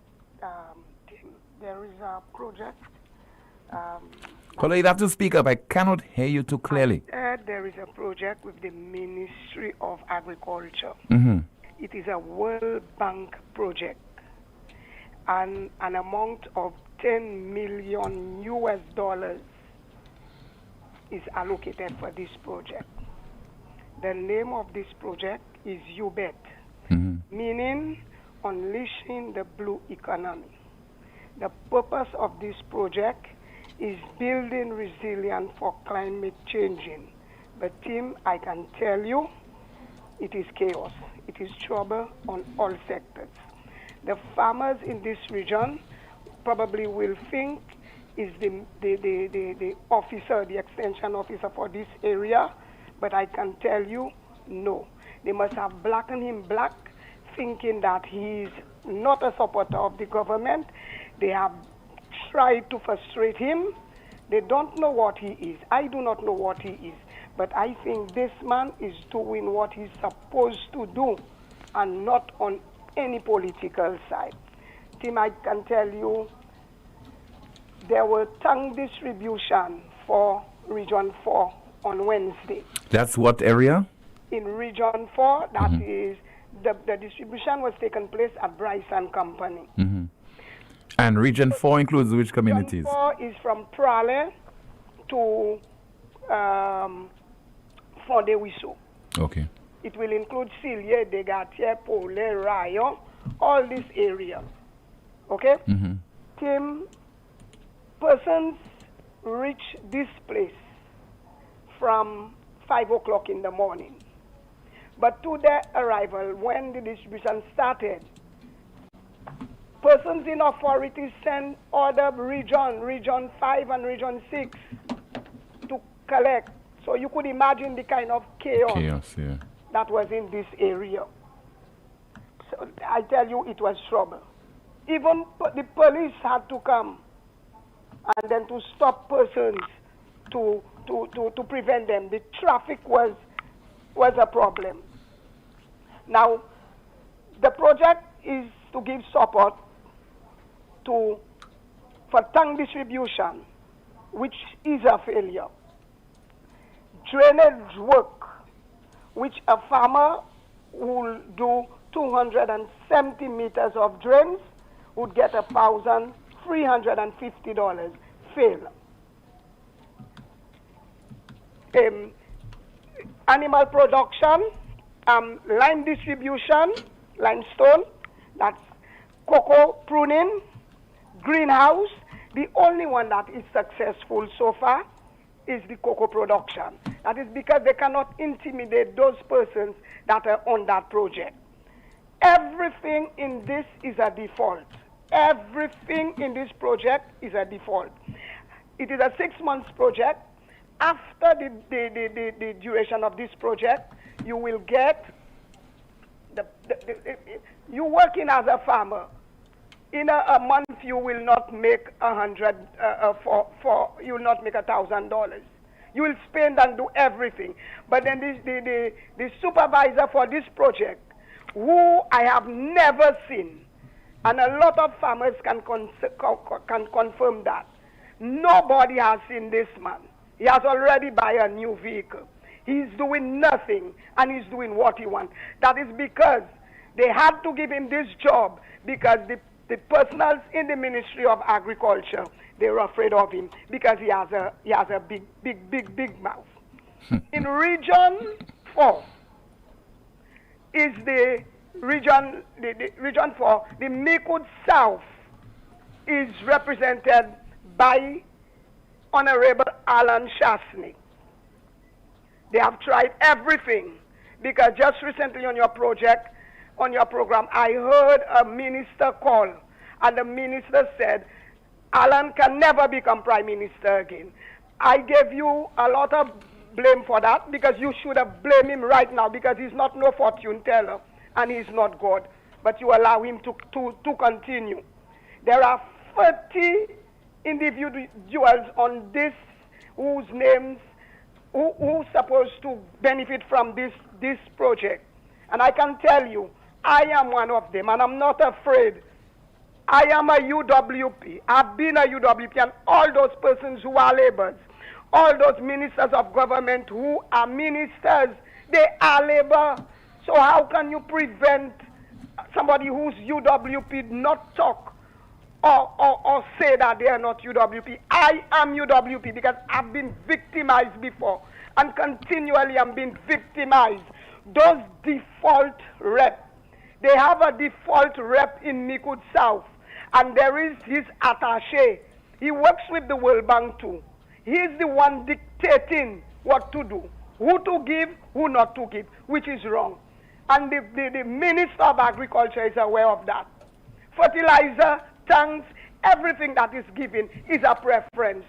there is a project Caller, you have to speak up. I cannot hear you too clearly. There is a project with the Ministry of Agriculture. Mm-hmm. It is a World Bank project, and an amount of $10 million is allocated for this project. The name of this project is UBET, meaning unleashing the blue economy. The purpose of this project is building resilience for climate changing. But Tim, I can tell you, it is chaos. It is trouble on all sectors. The farmers in this region probably will think is the officer, the extension officer for this area, but I can tell you, no. They must have blackened him black, thinking that he is not a supporter of the government. They have tried to frustrate him. They don't know what he is. I do not know what he is. But I think this man is doing what he's supposed to do and not on any political side. Tim, I can tell you, there were tongue distribution for Region 4 on Wednesday. That's what area? In Region 4, that is, the distribution was taking place at Bryce and Company. Mm-hmm. And Region 4 includes which communities? Region 4 is from Prale to Fondewiso. Okay. It will include Sillier, Degatier, Pole, Rayon, all this area. Okay? Tim, persons reach this place from 5 o'clock in the morning. But to their arrival, when the distribution started, persons in authority sent order Region 5 and Region 6 to collect. So you could imagine the kind of chaos that was in this area. So I tell you, it was trouble. Even the police had to come and then to stop persons to prevent them. The traffic was a problem. Now, the project is to give support for tongue distribution, which is a failure. Drainage work, which a farmer will do 270 meters of drains would get $1,350. Fail. Animal production, lime distribution, limestone, that's cocoa pruning, greenhouse. The only one that is successful so far is the cocoa production. That is because they cannot intimidate those persons that are on that project. Everything in this is a default. Everything in this project is a default. It is a 6 months project. After the duration of this project, you will get you working as a farmer. In a month, you will not make you will not make $1,000. You will spend and do everything. But then the supervisor for this project, who I have never seen, and a lot of farmers can confirm that, nobody has seen this man. He has already bought a new vehicle. He's doing nothing, and he's doing what he wants. That is because they had to give him this job because the personals in the Ministry of Agriculture, they were afraid of him because he has a big mouth. In Region 4 is the region 4. The Mikud South is represented by Honorable Alan Shasny. They have tried everything because just recently on your program, I heard a minister call, and the minister said, Alan can never become prime minister again. I gave you a lot of blame for that because you should have blamed him right now because he's not no fortune teller and he's not God. But you allow him to continue. There are 30 individuals on this whose names who's supposed to benefit from this project. And I can tell you, I am one of them, and I'm not afraid I am a UWP. I've been a UWP, and all those persons who are laborers, all those ministers of government who are ministers, they are labor. So how can you prevent somebody who's UWP not talk or say that they are not UWP? I am UWP because I've been victimized before, and continually I'm being victimized. Those default rep, they have a default rep in Mikud South, and there is his attaché. He works with the World Bank too. He's the one dictating what to do, who to give, who not to give, which is wrong. And the Minister of Agriculture is aware of that. Fertilizer, tanks, everything that is given is a preference.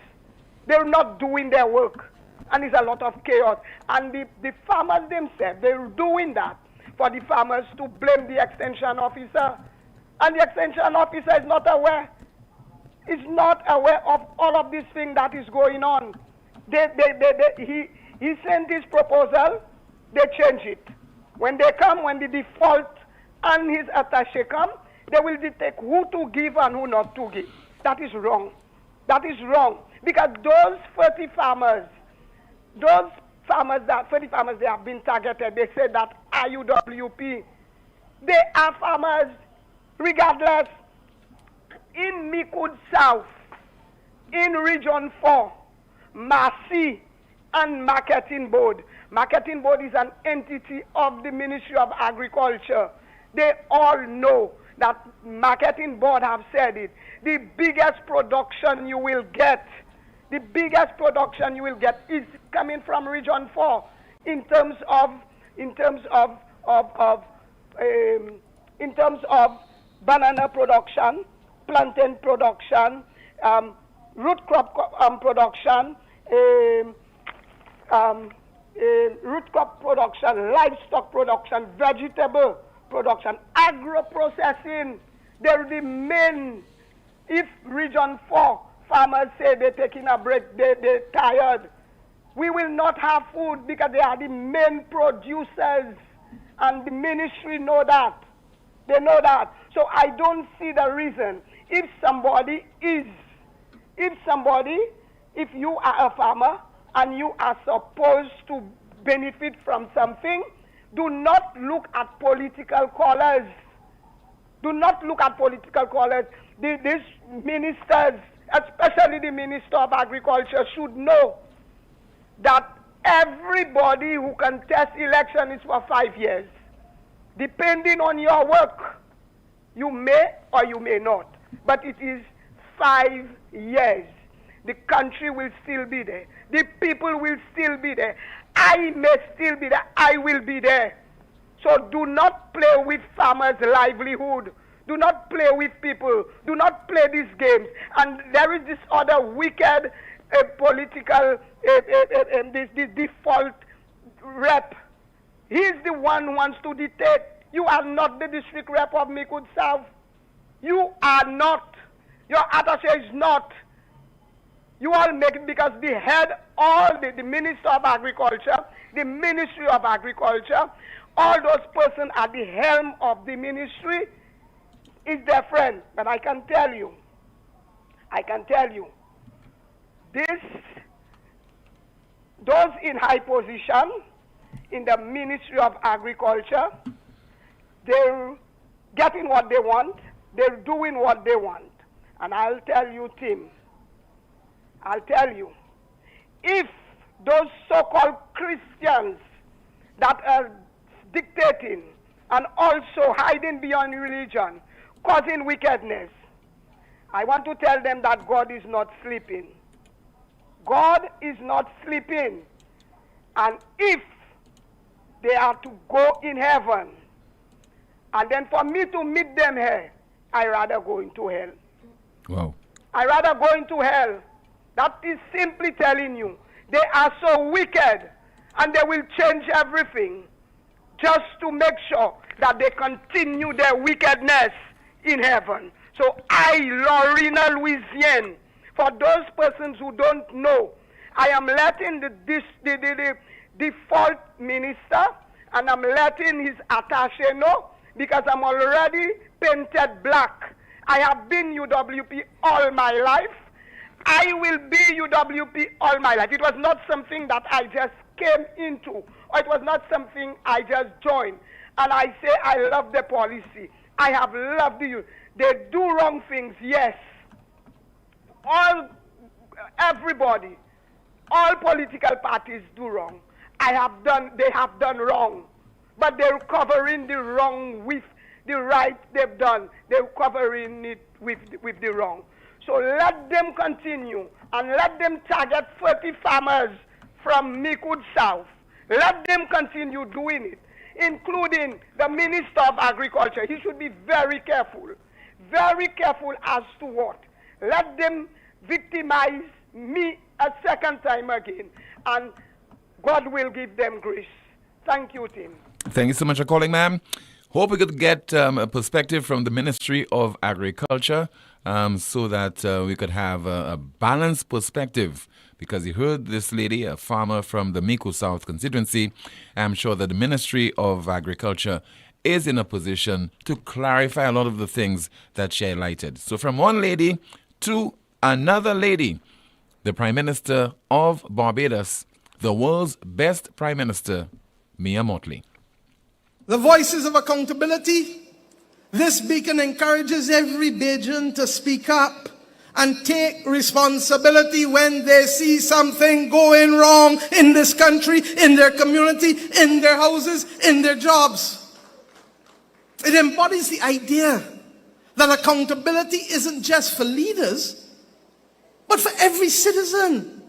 They're not doing their work, and it's a lot of chaos. And the farmers themselves, they're doing that for the farmers to blame the extension officer. And the extension officer is not aware. Is not aware of all of this thing that is going on. He sent his proposal, they change it. When they come, when the default and his attaché come, they will detect who to give and who not to give. That is wrong. That is wrong. Because those 30 farmers, they have been targeted. They say that IUWP, they are farmers regardless. In Mikud South, in Region 4, Massy and Marketing Board. Marketing Board is an entity of the Ministry of Agriculture. They all know that Marketing Board have said it. The biggest production you will get, is coming from Region 4 in terms of banana production, plantain production, root crop production, root crop production, livestock production, vegetable production, agro-processing. They're the main. If Region 4 farmers say they're taking a break, they're tired, we will not have food because they are the main producers, and the ministry know that. They know that. So I don't see the reason. If you are a farmer and you are supposed to benefit from something, do not look at political colors. Do not look at political colors. These ministers, especially the Minister of Agriculture, should know that everybody who contests election is for 5 years. Depending on your work, you may or you may not. But it is 5 years. The country will still be there. The people will still be there. I may still be there. I will be there. So do not play with farmers' livelihood. Do not play with people. Do not play these games. And there is this other wicked political, this default rep. He's the one who wants to dictate. You are not the district rep of Mikud South. You are not. Your attaché is not. You all make it because the head, the Minister of Agriculture, the Ministry of Agriculture, all those persons at the helm of the ministry is their friend. But I can tell you, those in high position in the Ministry of Agriculture, they're getting what they want, they're doing what they want. And I'll tell you, Tim, if those so-called Christians that are dictating and also hiding beyond religion, causing wickedness, I want to tell them that God is not sleeping. God is not sleeping. And if they are to go in heaven, and then for me to meet them here, I rather go into hell. Wow. I rather go into hell. That is simply telling you, they are so wicked, and they will change everything just to make sure that they continue their wickedness in heaven. So Lorena Louisiane, for those persons who don't know, I am letting the default minister, and I'm letting his attaché know, because I'm already painted black. I have been UWP all my life. I will be UWP all my life. It was not something that I just came into, or it was not something I just joined. And I say I love the policy. I have loved the youth. They do wrong things, yes. Everybody, all political parties do wrong. They have done wrong. But they're covering the wrong with the right they've done. They're covering it with the wrong. So let them continue and let them target 30 farmers from Mikud South. Let them continue doing it, including the Minister of Agriculture. He should be very careful as to what. Let them victimize me a second time again, and God will give them grace. Thank you, Tim. Thank you so much for calling, ma'am. Hope we could get a perspective from the Ministry of Agriculture so that we could have a balanced perspective. Because you heard this lady, a farmer from the Miku South constituency. I'm sure that the Ministry of Agriculture is in a position to clarify a lot of the things that she highlighted. So from one lady to another lady, the Prime Minister of Barbados, the world's best Prime Minister, Mia Mottley. The voices of accountability. This beacon encourages every Bajan to speak up and take responsibility when they see something going wrong in this country, in their community, in their houses, in their jobs. It embodies the idea that accountability isn't just for leaders, but for every citizen.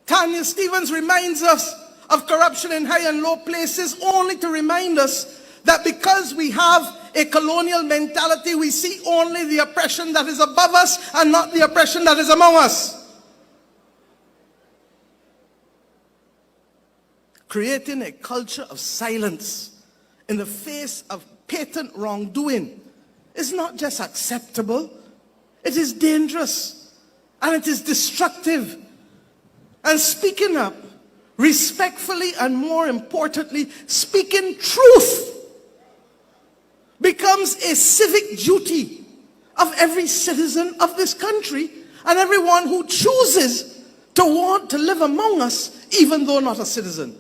Tanya Stevens reminds us of corruption in high and low places only to remind us that because we have a colonial mentality, we see only the oppression that is above us and not the oppression that is among us. Creating a culture of silence in the face of patent wrongdoing is not just acceptable, it is dangerous and it is destructive. And speaking up respectfully and, more importantly, speaking truth becomes a civic duty of every citizen of this country and everyone who chooses to want to live among us, even though not a citizen.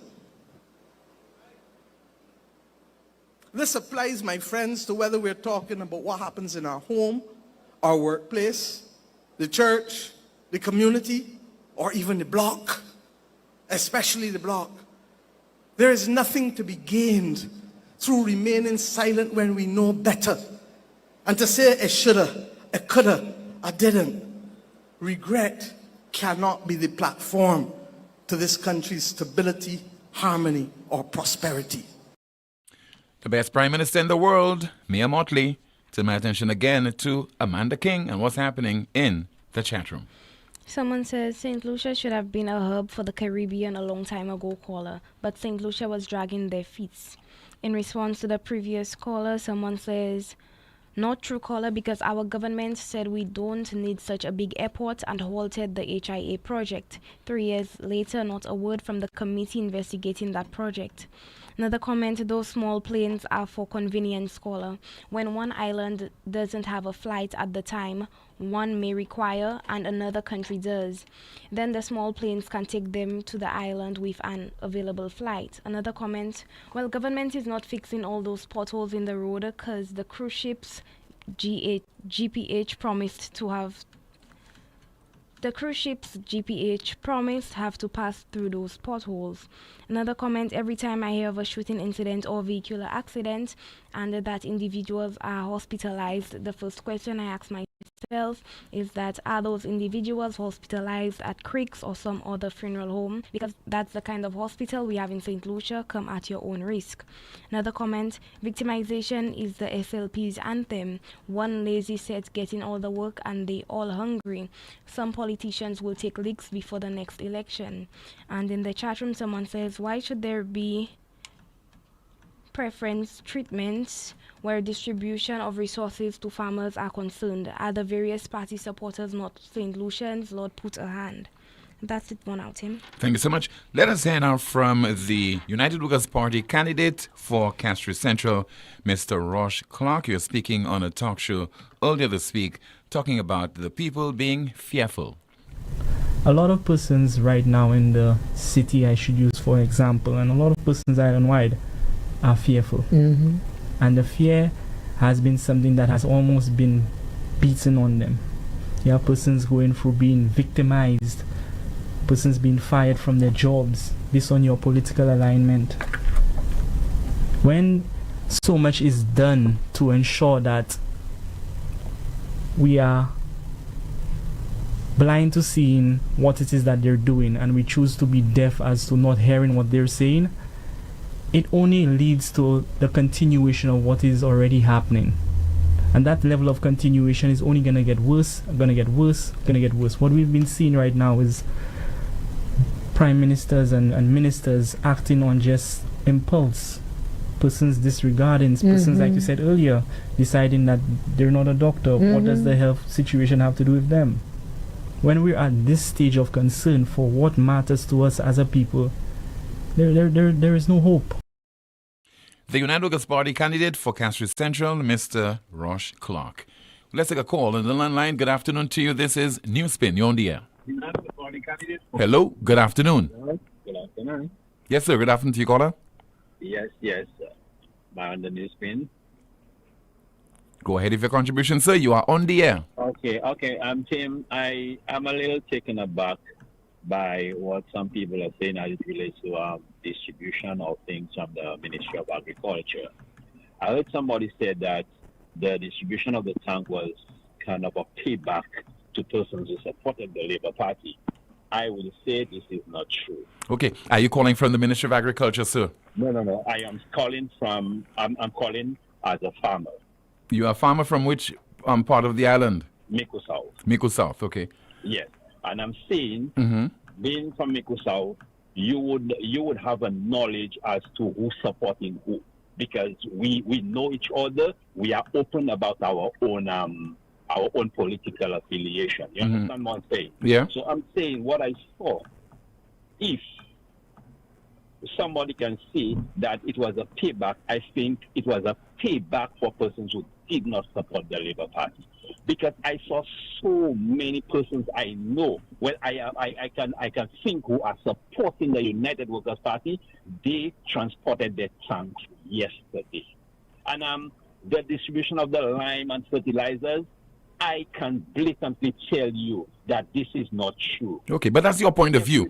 This applies, my friends, to whether we're talking about what happens in our home, our workplace, the church, the community, or even the block, especially the block. There is nothing to be gained through remaining silent when we know better. And to say I shoulda, I coulda, I didn't. Regret cannot be the platform to this country's stability, harmony, or prosperity. The best Prime Minister in the world, Mia Mottley. Turn my attention again to Amanda King and what's happening in the chat room. Someone says St. Lucia should have been a hub for the Caribbean a long time ago, caller, but St. Lucia was dragging their feet. In response to the previous caller, someone says, not true, caller, because our government said we don't need such a big airport and halted the HIA project. 3 years later, not a word from the committee investigating that project. Another comment, those small planes are for convenience, caller. When one island doesn't have a flight at the time, one may require and another country does. Then the small planes can take them to the island with an available flight. Another comment, well, government is not fixing all those potholes in the road because the cruise ships GPH promised to have to pass through those potholes. Another comment, every time I hear of a shooting incident or vehicular accident and that individuals are hospitalized, the first question I ask myself is that are those individuals hospitalized at Creeks or some other funeral home? Because that's the kind of hospital we have in St. Lucia. Come at your own risk. Another comment, victimization is the SLP's anthem. One lazy set getting all the work and they all hungry. Some politicians will take leaks before the next election. And in the chat room, someone says, why should there be preference treatments where distribution of resources to farmers are concerned? Are the various party supporters not St. Lucians? Lord, put a hand. That's it for now, Tim. Thank you so much. Let us hear now from the United Workers' Party candidate for Castries Central, Mr. Rosh Clark. You're speaking on a talk show earlier this week, talking about the people being fearful. A lot of persons right now in the city, I should use for example, and a lot of persons island-wide are fearful. Mm-hmm. And the fear has been something that has almost been beaten on them. You have persons going through being victimized, persons being fired from their jobs based on your political alignment. When so much is done to ensure that we are blind to seeing what it is that they're doing, and we choose to be deaf as to not hearing what they're saying, it only leads to the continuation of what is already happening. And that level of continuation is only going to get worse, going to get worse, going to get worse. What we've been seeing right now is prime ministers and ministers acting on just impulse. Persons disregarding, persons, like you said earlier, deciding that they're not a doctor. What does the health situation have to do with them? When we're at this stage of concern for what matters to us as a people, there is no hope. The United Workers' Party candidate for Castries Central, Mr. Rosh Clark. Let's take a call on the landline. Good afternoon to you. This is NewsSpin. You're on the air. Hello. Good afternoon. Good afternoon. Yes, sir. Good afternoon to you, caller. Yes. On the NewsSpin. Go ahead with your contribution, sir. You are on the air. Okay. Tim, I'm a little taken aback by what some people are saying as it relates to distribution of things from the Ministry of Agriculture. I heard somebody say that the distribution of the tank was kind of a payback to persons who supported the Labour Party. I will say this is not true. Okay. Are you calling from the Ministry of Agriculture, sir? No. I am calling from, I'm calling as a farmer. You are a farmer from which part of the island? Mico South. Mico South, okay. Yes. And I'm saying, being from Mico South, you would have a knowledge as to who's supporting who, because we know each other. We are open about our own political affiliation. You understand what I'm saying? Yeah. So I'm saying what I saw. If somebody can see that it was a payback, I think it was a payback for persons who did not support the Labour Party. Because I saw so many persons I know, well, I can think who are supporting the United Workers' Party. They transported their tanks yesterday. And the distribution of the lime and fertilizers, I can blatantly tell you that this is not true. Okay, but that's your point of view.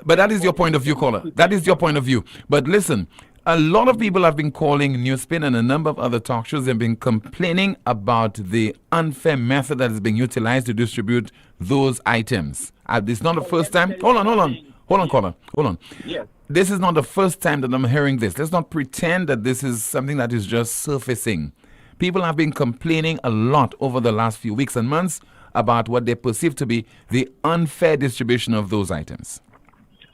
But that is your point of view, caller. That is your point of view. But listen, a lot of people have been calling NewsSpin and a number of other talk shows have been complaining about the unfair method that is being utilized to distribute those items. This is not the first time. Hold on, caller. Hold on. Yes. This is not the first time that I'm hearing this. Let's not pretend that this is something that is just surfacing. People have been complaining a lot over the last few weeks and months about what they perceive to be the unfair distribution of those items.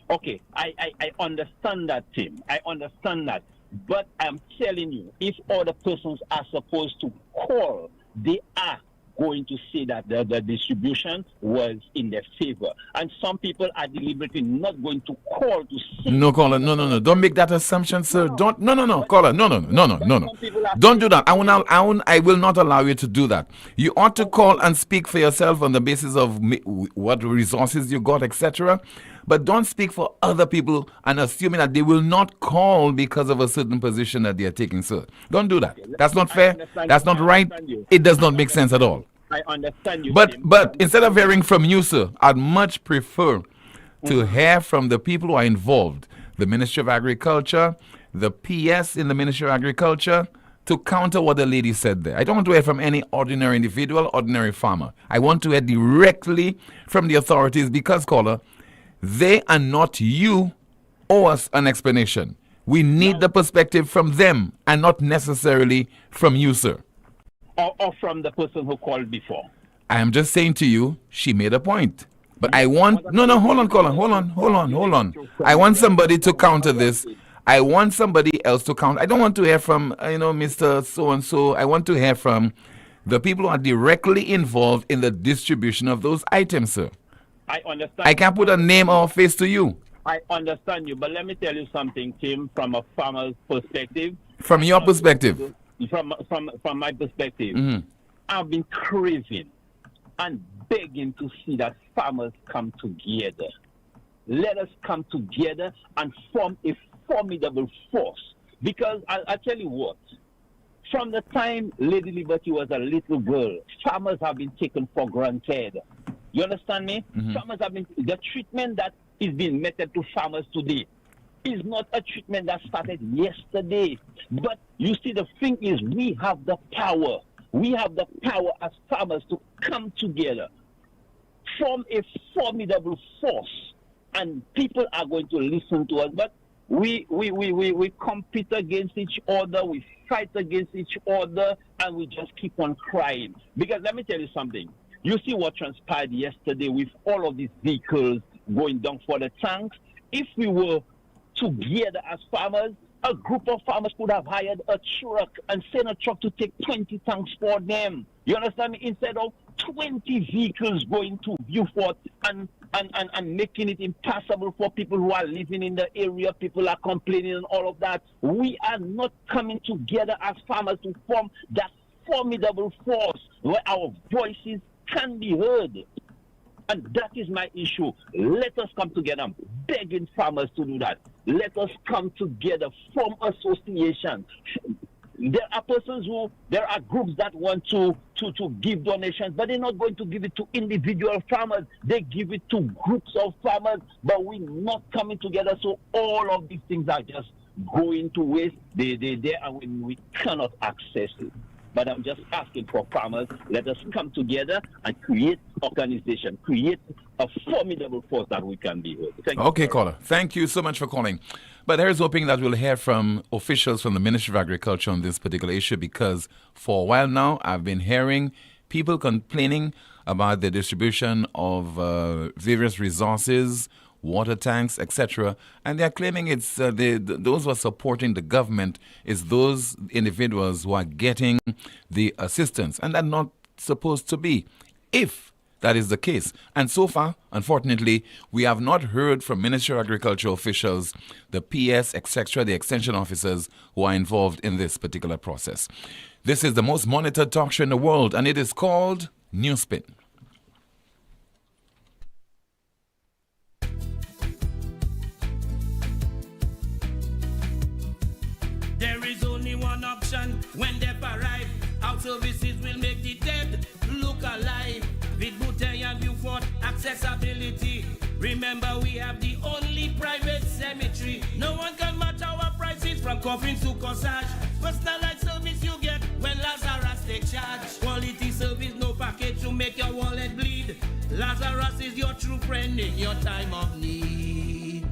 Okay, I understand that, Tim. I understand that. But I'm telling you, if other persons are supposed to call, they are going to say that the distribution was in their favor. And some people are deliberately not going to call to say. No, caller, no. Don't make that assumption, sir. No, caller, no. Don't do that. I will not allow you to do that. You ought to call and speak for yourself on the basis of what resources you got, etc. But don't speak for other people and assuming that they will not call because of a certain position that they are taking, sir. Don't do that. That's not fair. That's not right. It does not make sense at all. I understand you. But instead of hearing from you, sir, I'd much prefer to hear from the people who are involved, the Ministry of Agriculture, the PS in the Ministry of Agriculture, to counter what the lady said there. I don't want to hear from any ordinary individual, ordinary farmer. I want to hear directly from the authorities because, caller, they are not you owe us an explanation. We need the perspective from them and not necessarily from you, sir. Or from the person who called before. I am just saying to you, she made a point. But I want... No, hold on, caller. Hold on. I want somebody to counter this. I want somebody else to counter. I don't want to hear from, Mr. So-and-so. I want to hear from the people who are directly involved in the distribution of those items, sir. I understand. I can't put a name or face to you. I understand you, but let me tell you something, Tim, from a farmer's perspective. From your perspective. From my perspective, I've been craving and begging to see that farmers come together. Let us come together and form a formidable force. Because I'll tell you what, from the time Lady Liberty was a little girl, farmers have been taken for granted. You understand me? Farmers have been, the treatment that is being meted to farmers today is not a treatment that started yesterday. But you see, the thing is, we have the power. We have the power as farmers to come together, form a formidable force, and people are going to listen to us. But we compete against each other, we fight against each other, and we just keep on crying. Because let me tell you something. You see what transpired yesterday with all of these vehicles going down for the tanks. If we were together as farmers, a group of farmers could have hired a truck and sent a truck to take 20 tanks for them. You understand me? Instead of 20 vehicles going to Viewfort and making it impossible for people who are living in the area, people are complaining and all of that. We are not coming together as farmers to form that formidable force where our voices can be heard. And that is my issue. Let us come together. I'm begging farmers to do that. Let us come together, form associations. There are groups that want to give donations, but they're not going to give it to individual farmers. They give it to groups of farmers, but we're not coming together. So all of these things are just going to waste. They're there and we cannot access it. But I'm just asking for farmers, let us come together and create organization, create a formidable force that we can be heard. Thank you. Okay, caller. Thank you so much for calling. But here's hoping that we'll hear from officials from the Ministry of Agriculture on this particular issue, because for a while now, I've been hearing people complaining about the distribution of various resources, water tanks, etc. And they're claiming it's those who are supporting the government is those individuals who are getting the assistance. And that's not supposed to be, if that is the case. And so far, unfortunately, we have not heard from Ministry of Agriculture officials, the PS, etc., the extension officers who are involved in this particular process. This is the most monitored talk show in the world, and it is called NewsSpin. There is only one option when they arrive. Our services will make the dead look alive. With Bouteille and Beaufort accessibility. Remember, we have the only private cemetery. No one can match our prices from coffins to corsage. Personalized service you get when Lazarus take charge. Quality service, no package to make your wallet bleed. Lazarus is your true friend in your time of need.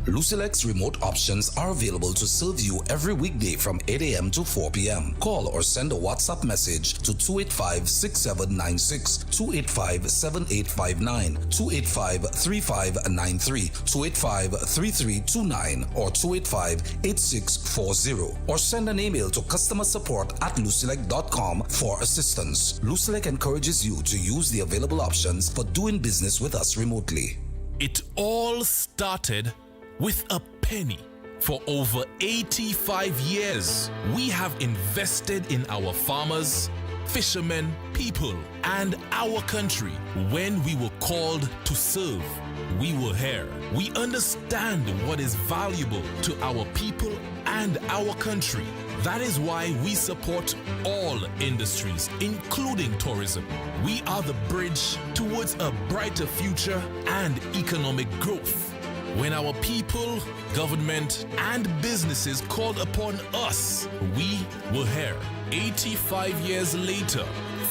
Lucilex remote options are available to serve you every weekday from 8 a.m. to 4 p.m. Call or send a WhatsApp message to 285-6796, 285-7859, 285-3593, 285-3329, or 285-8640. Or send an email to customersupport@lucilec.com for assistance. Lucilec encourages you to use the available options for doing business with us remotely. It all started with a penny. For over 85 years, we have invested in our farmers, fishermen, people, and our country. When we were called to serve, we were here. We understand what is valuable to our people and our country. That is why we support all industries, including tourism. We are the bridge towards a brighter future and economic growth. When our people, government, and businesses called upon us, we were here. 85 years later,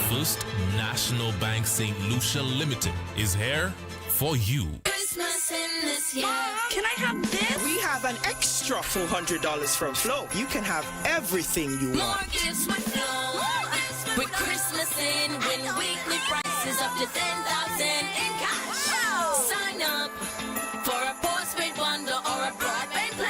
First National Bank St. Lucia Limited is here for you. Christmas in this year. Can I have this? We have an extra $400 from Flow. You can have everything you want. More gifts with Flow. With Christmas in, win weekly prices up to $10,000 in cash. Sign up for a postpaid bundle or a broadband plan.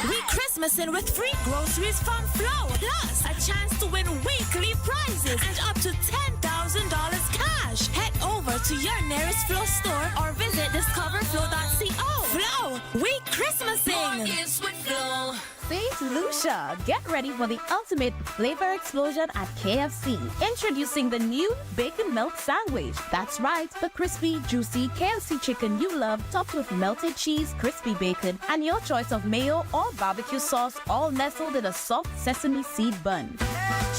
We Christmasing with free groceries from Flow, plus a chance to win weekly prizes and up to $10,000 cash. Head over over to your nearest Flow store or visit discoverflow.co. Flow, we Christmasing. More gifts with Flow. St. Lucia, get ready for the ultimate flavor explosion at KFC. Introducing the new bacon milk sandwich. That's right, the crispy, juicy KFC chicken you love, topped with melted cheese, crispy bacon, and your choice of mayo or barbecue sauce, all nestled in a soft sesame seed bun.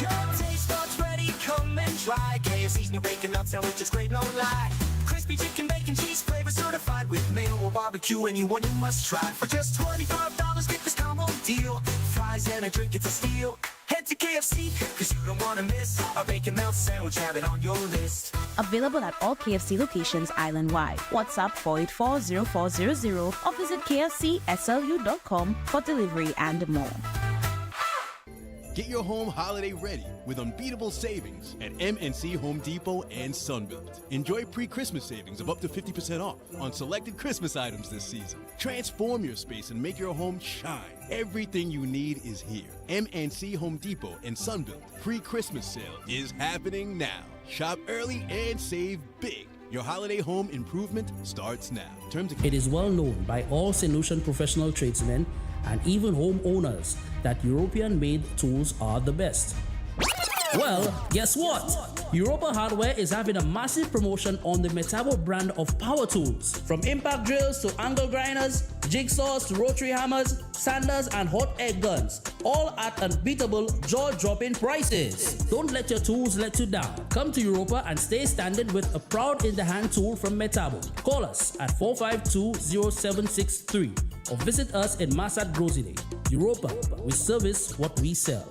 Your taste buds ready, come and try. KFC's new bacon nut sandwich is great, no lie. Crispy chicken, bacon, cheese flavor certified with mayo or barbecue. Anyone you must try. For just $25, get this combo deal. Fries and a drink, it's a steal. Head to KFC, cause you don't wanna miss a bacon melt sandwich, have it on your list. Available at all KFC locations island-wide. WhatsApp 4840400 or visit kfcslu.com for delivery and more. Get your home holiday ready with unbeatable savings at MNC Home Depot and Sunbelt. Enjoy pre-Christmas savings of up to 50% off on selected Christmas items this season. Transform your space and make your home shine. Everything you need is here. MNC Home Depot and Sunbelt pre-Christmas sale is happening now. Shop early and save big. Your holiday home improvement starts now. It is well known by all St. Lucian professional tradesmen and even homeowners that European-made tools are the best. Well, guess what? Europa Hardware is having a massive promotion on the Metabo brand of power tools. From impact drills to angle grinders, jigsaws to rotary hammers, sanders and hot air guns, all at unbeatable, jaw-dropping prices. Don't let your tools let you down. Come to Europa and stay standing with a proud in-the-hand tool from Metabo. Call us at 452-0763 or visit us in Massat Grosine. Europa, we service what we sell.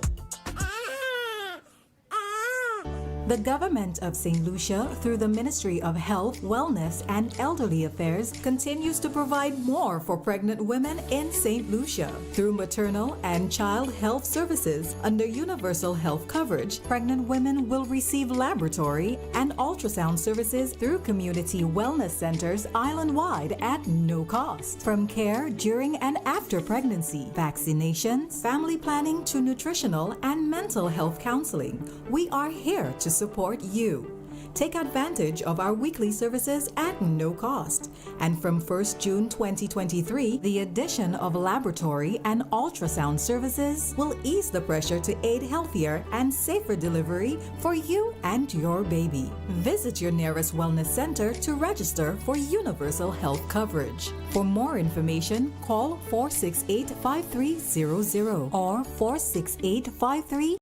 The government of St. Lucia, through the Ministry of Health, Wellness, and Elderly Affairs, continues to provide more for pregnant women in St. Lucia. Through maternal and child health services under universal health coverage, pregnant women will receive laboratory and ultrasound services through community wellness centers island-wide at no cost. From care during and after pregnancy, vaccinations, family planning to nutritional and mental health counseling, we are here to support you. Take advantage of our weekly services at no cost. And from 1st June 2023, the addition of laboratory and ultrasound services will ease the pressure to aid healthier and safer delivery for you and your baby. Visit your nearest wellness center to register for universal health coverage. For more information, call 468-5300 or 468-5328.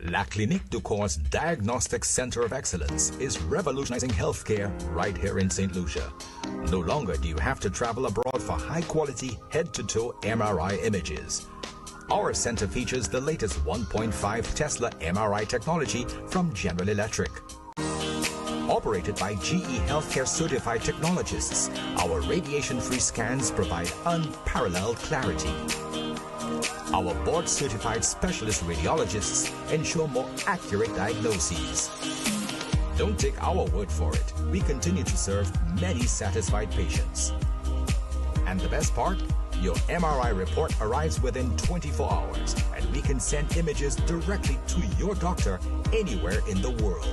La Clinique du Corps Diagnostic Center of Excellence is revolutionizing healthcare right here in St. Lucia. No longer do you have to travel abroad for high-quality head-to-toe MRI images. Our center features the latest 1.5 Tesla MRI technology from General Electric. Operated by GE Healthcare certified technologists, our radiation-free scans provide unparalleled clarity. Our board-certified specialist radiologists ensure more accurate diagnoses. Don't take our word for it. We continue to serve many satisfied patients. And the best part? Your MRI report arrives within 24 hours, and we can send images directly to your doctor anywhere in the world.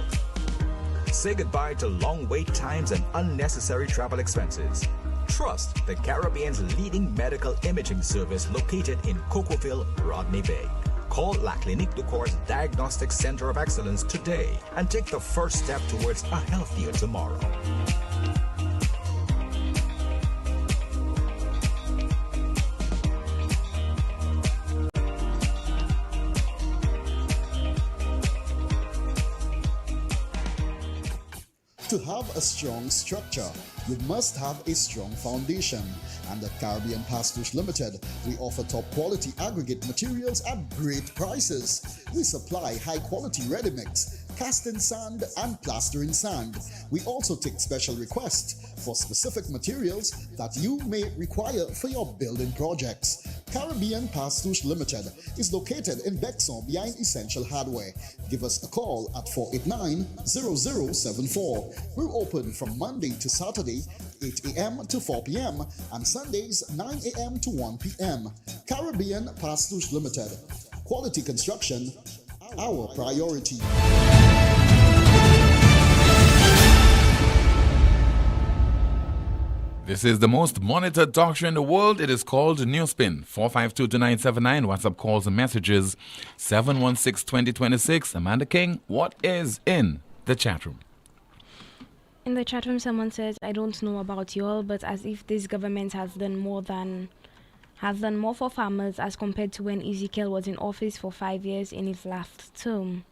Say goodbye to long wait times and unnecessary travel expenses. Trust the Caribbean's leading medical imaging service located in Cocoville, Rodney Bay. Call La Clinique du Corps Diagnostic Center of Excellence today and take the first step towards a healthier tomorrow. To have a strong structure, you must have a strong foundation. And at Caribbean Pastors Limited, we offer top quality aggregate materials at great prices. We supply high quality ready-mix, cast-in sand and plastering sand. We also take special requests for specific materials that you may require for your building projects. Caribbean Pastors Limited is located in Bexon behind Essential Hardware. Give us a call at 489-0074. We're open from Monday to Saturday, 8 a.m. to 4 p.m. and Sundays, 9 a.m. to 1 p.m. Caribbean Pastors Limited. Quality construction, our priority. This is the most monitored talk show in the world. It is called NewsSpin. 452-2979. WhatsApp calls and messages 716-2026. Amanda King, what is in the chat room? In the chat room, someone says, I don't know about y'all, but as if this government has done more for farmers as compared to when Ezekiel was in office for 5 years in his last term.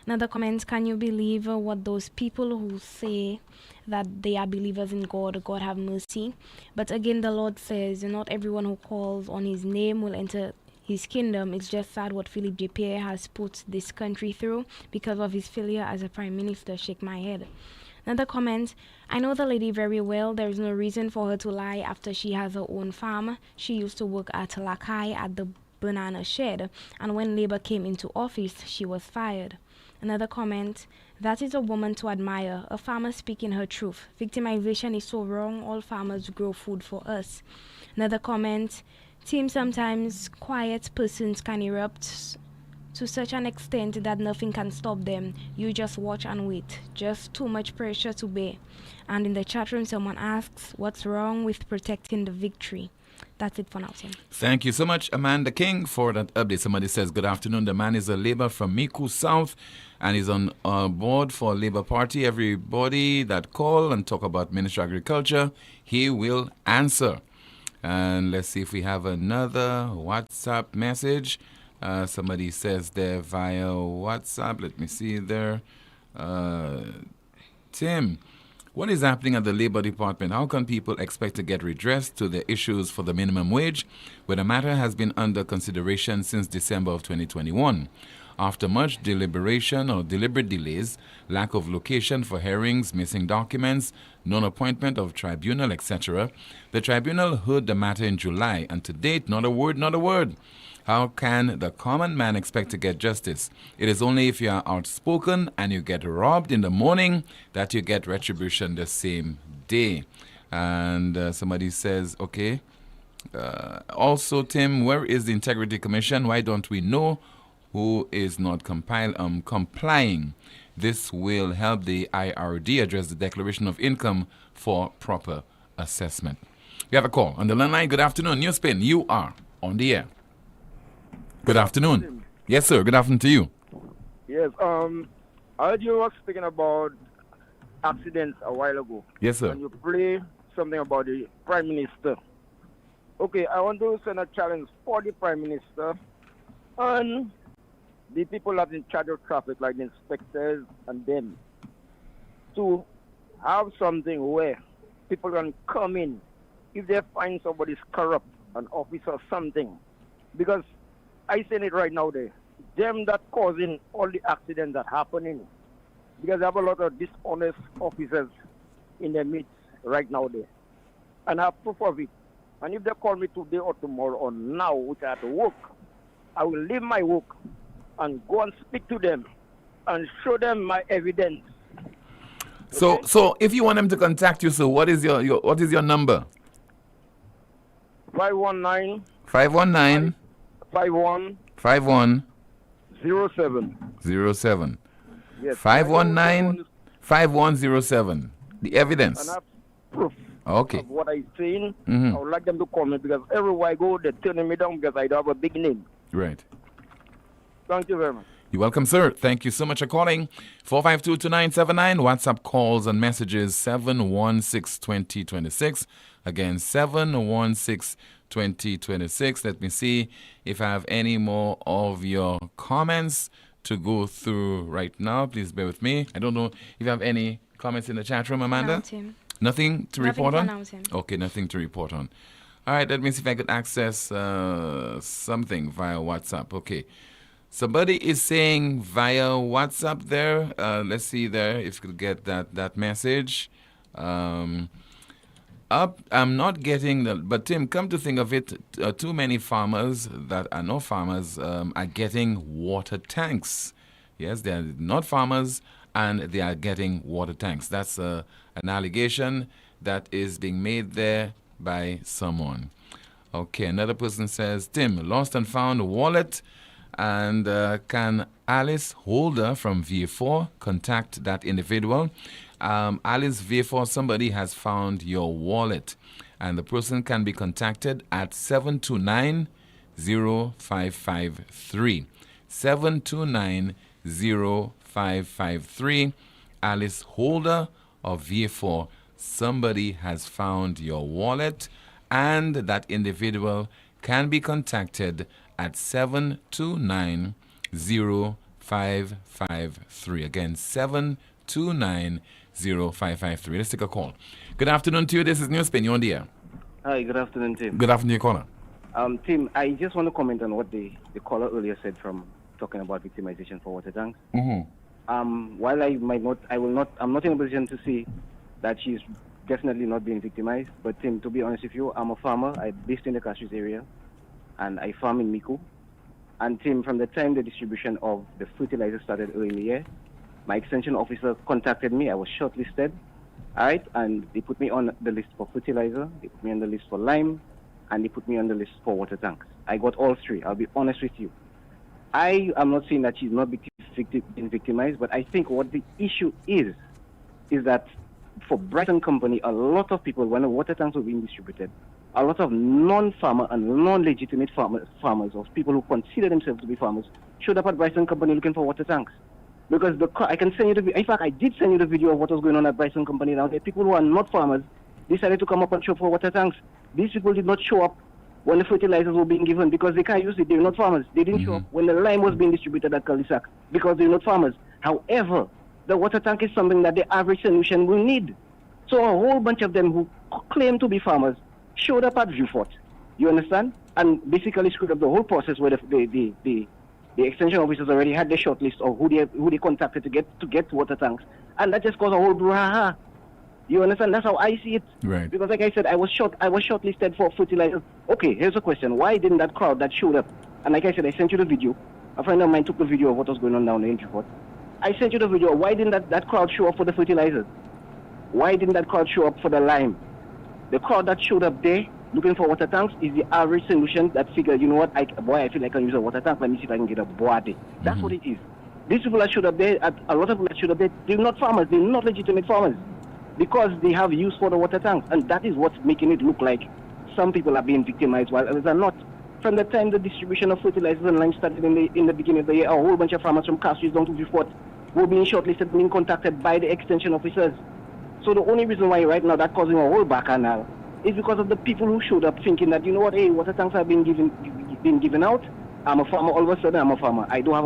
Another comment, can you believe what those people who say that they are believers in God, God have mercy? But again, the Lord says, not everyone who calls on his name will enter his kingdom. It's just sad what Philip J. Pierre has put this country through because of his failure as a prime minister. Shake my head. Another comment, I know the lady very well. There is no reason for her to lie after she has her own farm. She used to work at Lakai at the banana shed, and when Labour came into office, she was fired. Another comment, that is a woman to admire, a farmer speaking her truth. Victimization is so wrong, all farmers grow food for us. Another comment, team, sometimes quiet persons can erupt to such an extent that nothing can stop them. You just watch and wait. Just too much pressure to bear. And in the chat room, someone asks, what's wrong with protecting the victory? That's it for now, Tim. Thank you so much, Amanda King, for that update. Somebody says, good afternoon. The man is a Labour from Miku South and is on board for Labour Party. Everybody that call and talk about Ministry of Agriculture, he will answer. And let's see if we have another WhatsApp message. Somebody says there via WhatsApp. Let me see there. Tim, what is happening at the Labour Department? How can people expect to get redress to their issues for the minimum wage when the matter has been under consideration since December of 2021? After much deliberation or deliberate delays, lack of location for hearings, missing documents, non-appointment of tribunal, etc., the tribunal heard the matter in July, and to date, not a word, not a word. How can the common man expect to get justice? It is only if you are outspoken and you get robbed in the morning that you get retribution the same day. And somebody says, okay. Also, Tim, where is the Integrity Commission? Why don't we know who is not complying? This will help the IRD address the declaration of income for proper assessment. We have a call on the line. Good afternoon, NewsSpin. You are on the air. Good afternoon. Yes, sir. Good afternoon to you. Yes. I heard you were speaking about accidents a while ago. Yes, sir. And you play something about the Prime Minister. Okay, I want to send a challenge for the Prime Minister and the people that are in charge of traffic, like the inspectors and them, to have something where people can come in if they find somebody's corrupt, an officer or something. Because I say it right now there, them that causing all the accidents that happening, because they have a lot of dishonest officers in their midst right now there. And I have proof of it. And if they call me today or tomorrow or now, which I have to work, I will leave my work and go and speak to them and show them my evidence. So, Okay? so if you want them to contact you, so what is your number? 519 519 51 07. 07. Yes. 519 5107. The evidence. And I have proof Okay. of what I'm saying. Mhm. I would like them to call me because everywhere I go, they're turning me down because I don't have a big name. Right. Thank you very much. You're welcome, sir. Thank you so much for calling. 452-2979. WhatsApp calls and messages 716-2026. Again, 716-2026. Let me see if I have any more of your comments to go through right now. Please bear with me. I don't know if you have any comments in the chat room, Amanda? No, Tim. Nothing to Nothing report for on? now, Tim. Okay, nothing to report on. All right, let me see if I could access something via WhatsApp. Okay. Somebody is saying via WhatsApp there. Let's see there if you could get that message. I'm not getting that. But Tim, come to think of it, too many farmers that are not farmers are getting water tanks. Yes, they are not farmers and they are getting water tanks. That's an allegation that is being made there by someone. Okay, another person says, Tim, lost and found wallet. And can Alice Holder from VA4 contact that individual? Alice V4, somebody has found your wallet, and the person can be contacted at 729-0553. 729-0553. Alice Holder of V4, somebody has found your wallet, and that individual can be contacted at 729-0553. Again, 729-0553. Let's take a call. Good afternoon to you. This is NewsSpin. You're on the air. Hi, good afternoon, Tim. Good afternoon, caller. Tim, I just want to comment on what the caller earlier said from talking about victimization for water tanks. While I'm not in a position to say that she's definitely not being victimized, but Tim, to be honest with you, I'm a farmer. I'm based in the Castries area, and I farm in Miku. And Tim, from the time the distribution of the fertilizer started early in the year, my extension officer contacted me. I was shortlisted, all right, and they put me on the list for fertilizer, they put me on the list for lime, and they put me on the list for water tanks. I got all three. I'll be honest with you. I am not saying that she's not being victimized, but I think what the issue is that for Brighton Company, a lot of people, when the water tanks were being distributed, a lot of non-farmer and non-legitimate farmers or people who consider themselves to be farmers showed up at Brighton Company looking for water tanks. Because I can send you the video. In fact, I did send you the video of what was going on at Brighton Company now. The people who are not farmers decided to come up and show for water tanks. These people did not show up when the fertilizers were being given because they can't use it. They're not farmers. They didn't show up when the lime was being distributed at Cul-de-sac because they're not farmers. However, the water tank is something that the average solution will need. So a whole bunch of them who claim to be farmers showed up at Viewfort. You understand? And basically screwed up the whole process where the extension officers already had the short list of who they contacted to get water tanks. And that just caused a whole brouhaha. You understand? That's how I see it. Right. Because like I said, I was shortlisted for fertilizer. Okay, here's a question. Why didn't that crowd that showed up? And like I said, I sent you the video. A friend of mine took the video of what was going on down in Viewfort. I sent you the video. Why didn't that crowd show up for the fertilizers? Why didn't that crowd show up for the lime? The crowd that showed up there looking for water tanks is the average solution that figured, you know what, I feel like I can use a water tank. Let me see if I can get a boade. That's what it is. These people that showed up there, a lot of people that showed up there, they're not farmers. They're not legitimate farmers because they have use for the water tanks. And that is what's making it look like some people are being victimized while others are not. From the time the distribution of fertilizers and lime started in the beginning of the year, a whole bunch of farmers from Castries down to Viewfort were being shortlisted, being contacted by the extension officers. So the only reason why right now that's causing a whole bacchanal is because of the people who showed up thinking that, you know what, hey, water tanks are being given out. I'm a farmer. All of a sudden, I'm a farmer. I don't have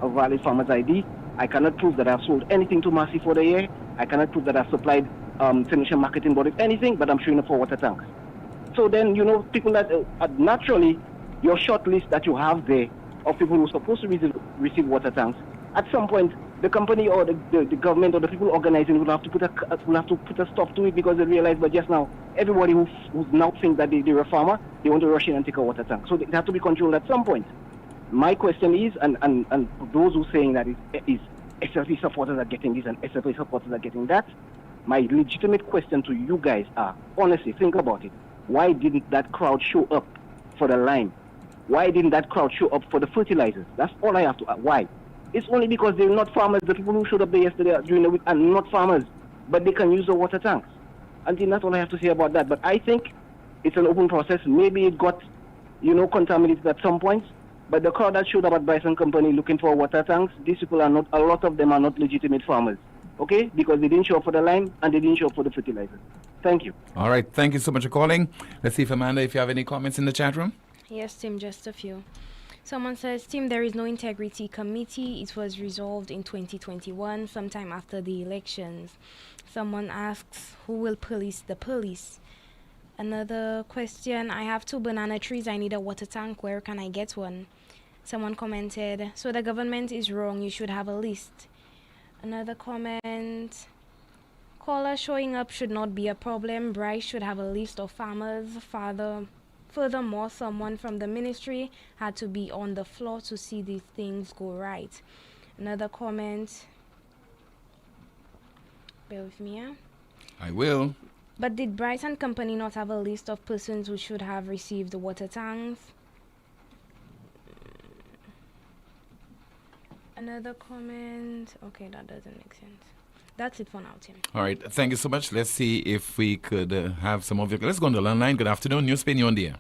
a valid farmer's ID. I cannot prove that I've sold anything to Massey for the year. I cannot prove that I've supplied financial marketing board with anything, but I'm showing up for water tanks. So then, you know, people that naturally, your short list that you have there of people who are supposed to receive water tanks, at some point, the company or the government or the people organizing will have to put a stop to it because they realize that just now everybody who now thinks that they're a farmer, they want to rush in and take a water tank. So they have to be controlled at some point. My question is, and those who are saying that is SLP supporters are getting this and SLP supporters are getting that, my legitimate question to you guys are, honestly, think about it. Why didn't that crowd show up for the lime? Why didn't that crowd show up for the fertilizers? That's all I have to ask. Why? It's only because they're not farmers. The people who showed up there yesterday during the week are not farmers, but they can use the water tanks. And that's all I have to say about that. But I think it's an open process. Maybe it got, contaminated at some point. But the crowd that showed up at Bryson Company looking for water tanks, these people are not, a lot of them are not legitimate farmers. Okay? Because they didn't show up for the lime and they didn't show up for the fertilizer. Thank you. All right. Thank you so much for calling. Let's see if Amanda, if you have any comments in the chat room. Yes, Tim, just a few. Someone says, Tim, there is no integrity committee. It was resolved in 2021, sometime after the elections. Someone asks, who will police the police? Another question, I have 2 banana trees. I need a water tank. Where can I get one? Someone commented, so the government is wrong. You should have a list. Another comment, caller showing up should not be a problem. Bryce should have a list of farmers. Furthermore, someone from the ministry had to be on the floor to see these things go right. Another comment. Bear with me, yeah? I will. But did Bryce and Company not have a list of persons who should have received the water tanks? Another comment. Okay, that doesn't make sense. That's it for now, Tim. All right. Thank you so much. Let's see if we could have some of you. Let's go on the line. Good afternoon. NewsSpin, you're on the air.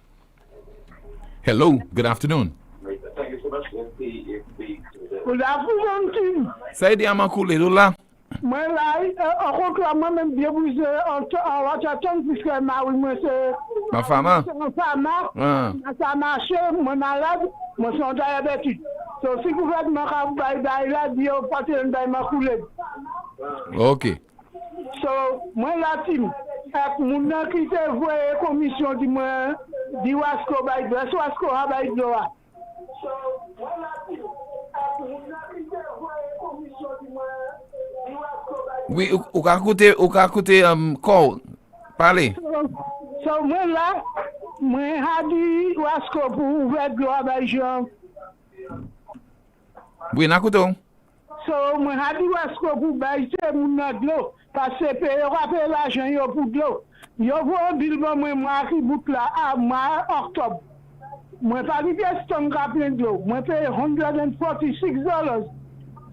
Hello. Good afternoon. Thank you so much. Let's see if we could. Good afternoon, Tim. Say the Amakule Lula. Moi là, on compte moi-même bien vous en Washington puisque moi c'est Ma femme. ma femme, ça marche, moi malade, moi suis diabétique. So si gouvernement a bail là dit au parti de ma coulée. OK. So moi là Tim, mon qui te voye commission di moi di Wasco bail, Wasco a bail là. So moi là Tim, mon qui te voye commission di moi. Oui, ou ka koute call. Parlez. So moi là, moi a dit Wasco pour ouvrir gloire bail Jean. Oui, na koute. So moi a dit Wasco pour bail c'est mon glo parce que payer rappel l'argent yo pour glo. Yo vont bill moi qui bout là à mois octobre. Moi pas dit est ka plein glo. Moi paye $146.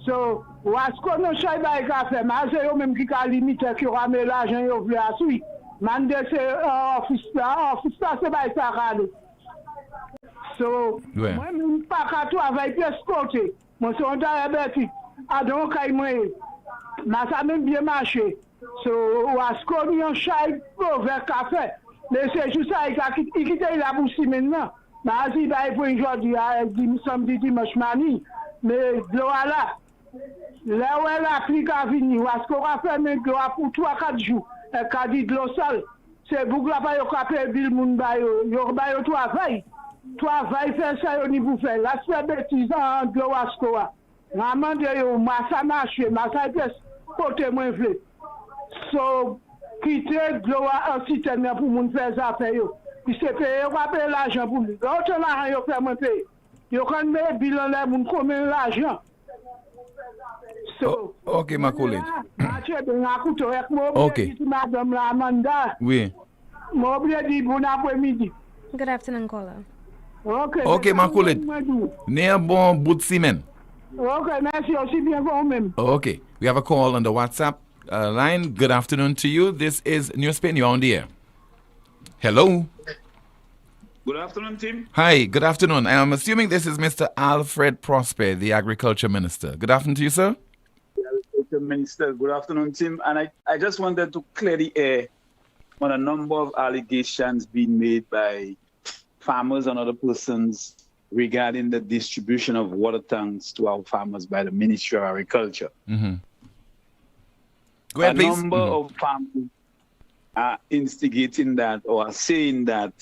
So Wasco no chay bay ka fe, ma se yo même qui ka limite qui rame l'argent yo vle asui. Mande se office là se bay sa rale. So moi même pas ka travail pièce côté. Moi son diabétique. A donc kay moi. Ma ça même bien marché. So Wasco ni un chay pour vers café. Mais c'est juste ça il quitte la bouche maintenant. Ma si bay pour aujourd'hui samedi dimanche mani. Mais voilà. Là où elle applique à venir, parce qu'on va faire mes gloires pour 3-4 jours. Elle a dit de l'eau sale. C'est beaucoup là pas yo capé bil moun ba yo ba yo travail. Travail fait ça au niveau fait. Là c'est bêtise en de Wasco. Maman de yo ma ça marche, ma ça pièce côté moins vle. So quitter gloire en citerne pour moun faire ça faire yo. Puis c'est payer on va payer l'argent pour lui. L'autre là yo fait moins payer. Yo quand me bilan là moun combien l'argent. So, OK, ma collègue. OK. Oui. Good afternoon, caller. OK, ma collègue. Near bon bout ciment. OK, merci aussi bien vous-même. OK. We have a call on the WhatsApp line. Good afternoon to you. This is NewsSpin. You're on the air. Hello. Good afternoon, Tim. Hi, good afternoon. I'm assuming this is Mr. Alfred Prosper, the Agriculture Minister. Good afternoon to you, sir. Agriculture Minister, good afternoon, Tim. And I just wanted to clear the air on a number of allegations being made by farmers and other persons regarding the distribution of water tanks to our farmers by the Ministry of Agriculture. Mm-hmm. Go ahead, please. A number of farmers are instigating that or are saying that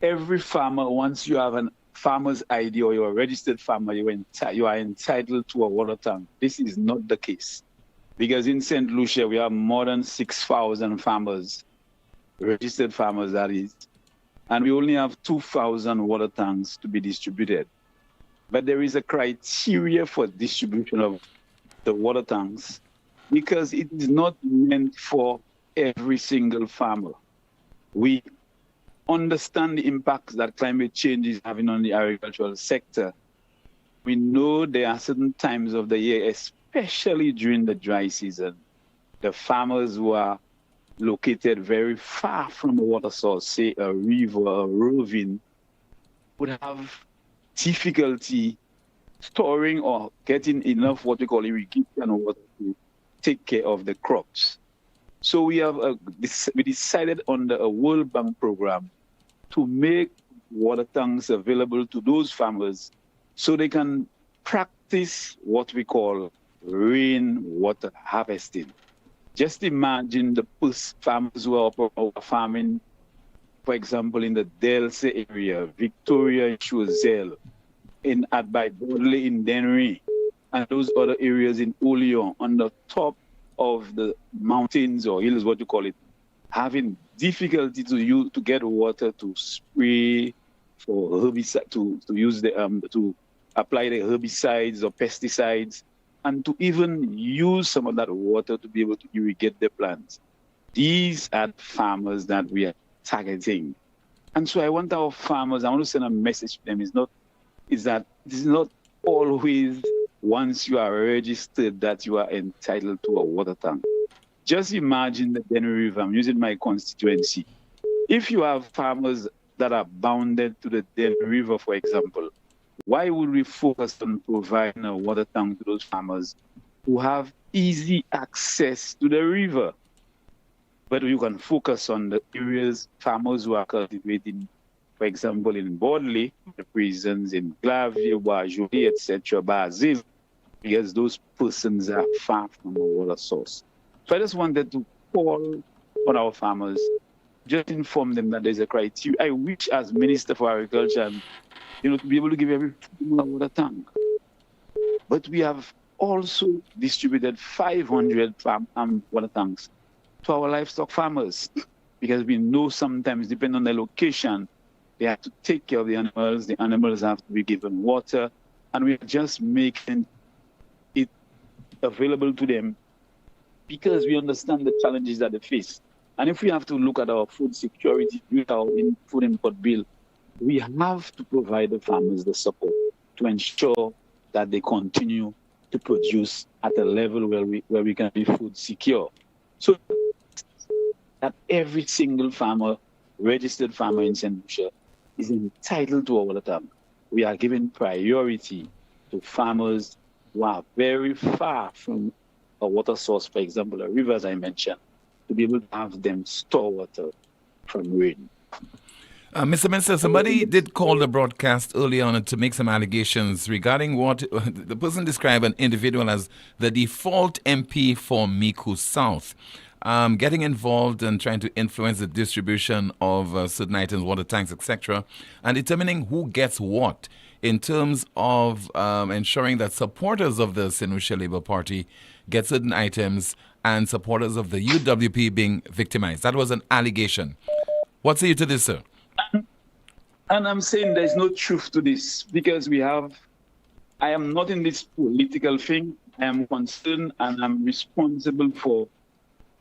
every farmer, once you have a farmer's ID or you're a registered farmer, you are entitled to a water tank. This is not the case. Because in St. Lucia, we have more than 6,000 farmers, registered farmers that is, and we only have 2,000 water tanks to be distributed. But there is a criteria for distribution of the water tanks because it is not meant for every single farmer. We understand the impacts that climate change is having on the agricultural sector. We know there are certain times of the year, especially during the dry season, the farmers who are located very far from a water source, say a river, a ravine, would have difficulty storing or getting enough what we call irrigation water to take care of the crops. So we have we decided under a World Bank program to make water tanks available to those farmers so they can practice what we call rainwater harvesting. Just imagine the farmers who are farming, for example, in the Delse area, Victoria, Choiseul, in Adby Bodley in Dennery, and those other areas in Poleon on the top of the mountains or hills, what you call it, having difficulty to get water to spray for herbicide, to use the to apply the herbicides or pesticides, and to even use some of that water to be able to irrigate the plants. These are farmers that we are targeting. And so I want our farmers, I want to send a message to them, is that this is not always once you are registered that you are entitled to a water tank. Just imagine the Denny River. I'm using my constituency. If you have farmers that are bounded to the Denny River, for example, why would we focus on providing a water tank to those farmers who have easy access to the river? But you can focus on the areas, farmers who are cultivating, for example, in Bodley, the prisons in Glavier, Boisjoli, etc., Basile, because those persons are far from a water source. So I just wanted to call on our farmers, just inform them that there's a criteria. I wish, as Minister for Agriculture, and, to be able to give every farmer a water tank. But we have also distributed 500 water tanks to our livestock farmers, because we know sometimes, depending on the location, they have to take care of the animals have to be given water, and we're just making it available to them because we understand the challenges that they face. And if we have to look at our food security with our food import bill, we have to provide the farmers the support to ensure that they continue to produce at a level where we can be food secure. So that every single farmer, registered farmer in St. Lucia, is entitled to a water tank. We are giving priority to farmers who are very far from a water source, for example, a river, as I mentioned, to be able to have them store water from rain. Mr. Minister, somebody did call the broadcast early on to make some allegations regarding what the person described an individual as the default MP for Miku South. Getting involved and trying to influence the distribution of certain items, water tanks, etc., and determining who gets what in terms of ensuring that supporters of the St. Lucia Labour Party get certain items and supporters of the UWP being victimized. That was an allegation. What say you to this, sir? And I'm saying there's no truth to this because I am not in this political thing. I am concerned and I'm responsible for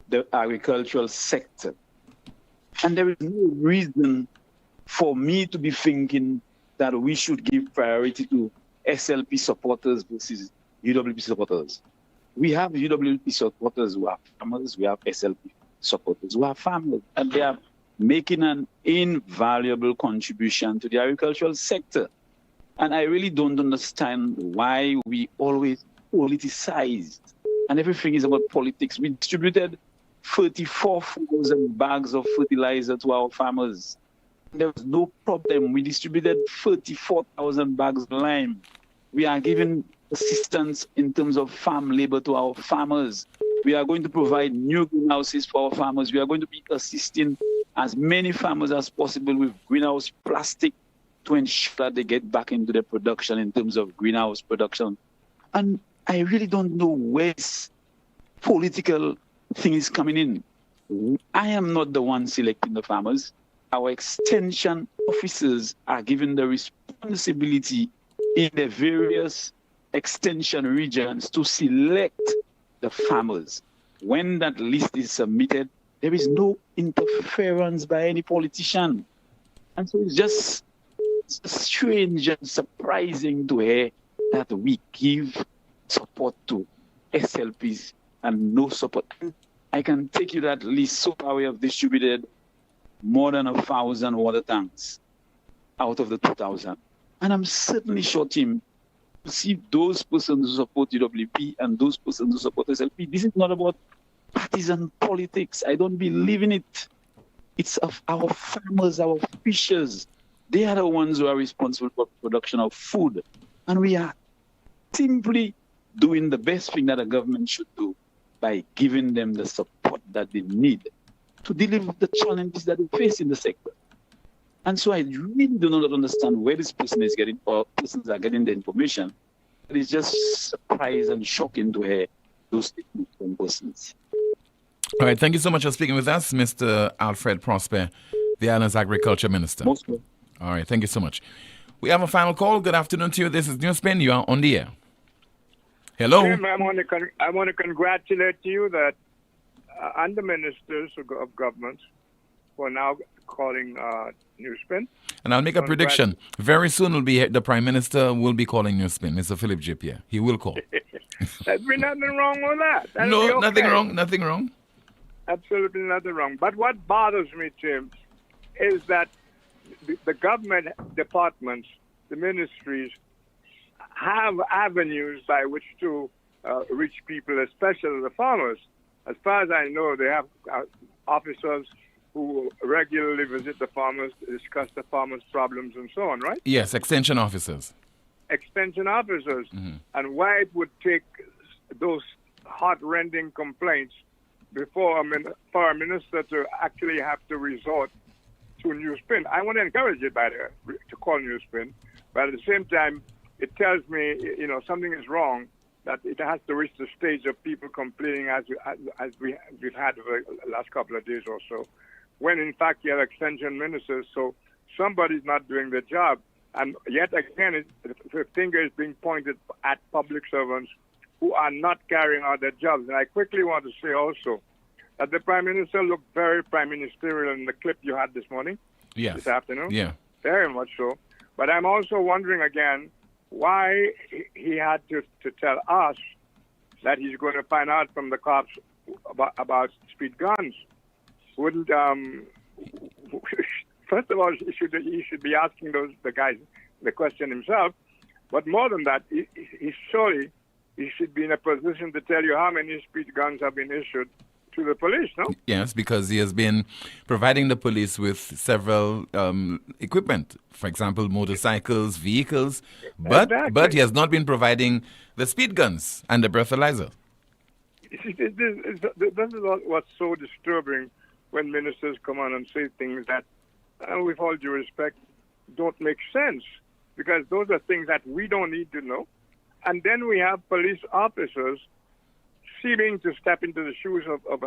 the agricultural sector. And there is no reason for me to be thinking that we should give priority to SLP supporters versus UWP supporters. We have UWP supporters who are farmers, we have SLP supporters who are farmers, and they are making an invaluable contribution to the agricultural sector. And I really don't understand why we always politicize and everything is about politics. We distributed 34,000 bags of fertilizer to our farmers. There was no problem. We distributed 34,000 bags of lime. We are giving assistance in terms of farm labor to our farmers. We are going to provide new greenhouses for our farmers. We are going to be assisting as many farmers as possible with greenhouse plastic to ensure that they get back into their production in terms of greenhouse production. And I really don't know where this political thing is coming in. I am not the one selecting the farmers. Our extension officers are given the responsibility in the various extension regions to select the farmers. When that list is submitted, there is no interference by any politician. And so it's just strange and surprising to hear that we give support to SLPs and no support. I can take you that list. So far we have distributed more than 1,000 water tanks out of the 2,000. And I'm certainly sure, Tim, to see those persons who support UWP and those persons who support SLP. This is not about partisan politics. I don't believe in it. It's of our farmers, our fishers. They are the ones who are responsible for production of food. And we are simply doing the best thing that a government should do by giving them the support that they need to deal with the challenges that they face in the sector. And so I really do not understand where this person is getting, or persons are getting the information. It is just surprising and shocking to hear those statements from persons. All right, thank you so much for speaking with us, Mr. Alfred Prosper, the island's Agriculture Minister. Most welcome. All right, thank you so much. We have a final call. Good afternoon to you. This is NewsSpin. You are on the air. Hello. Tim, I want to congratulate you that and the ministers of government for now calling NewsSpin. And I'll make a prediction. Very soon the Prime Minister will be calling NewsSpin, Mr. Philip J. Pierre. He will call. There's been nothing wrong with that. That'll No, be okay. nothing wrong. Absolutely nothing wrong. But what bothers me, Tim, is that the government departments, the ministries, have avenues by which to reach people, especially the farmers. As far as I know, they have officers who regularly visit the farmers, discuss the farmers' problems and so on, right? Yes, extension officers. Extension officers. And why it would take those heart-rending complaints before for a minister to actually have to resort to NewsSpin. I want to encourage it, by the way, to call NewsSpin, but at the same time, it tells me, something is wrong, that it has to reach the stage of people complaining as we've had over the last couple of days or so, when in fact you have extension ministers, so somebody's not doing their job. And yet again, the finger is being pointed at public servants who are not carrying out their jobs. And I quickly want to say also that the Prime Minister looked very prime ministerial in the clip you had this morning, this afternoon. Yeah. Very much so. But I'm also wondering again why he had to tell us that he's going to find out from the cops about speed guns. Wouldn't first of all, he should be asking the guys the question himself. But more than that, he surely he should be in a position to tell you how many speed guns have been issued to the police, no? Yes, because he has been providing the police with several equipment. For example, motorcycles, vehicles. But he has not been providing the speed guns and the breathalyzer. This is what's so disturbing when ministers come on and say things that, with all due respect, don't make sense. Because those are things that we don't need to know. And then we have police officers seeming to step into the shoes of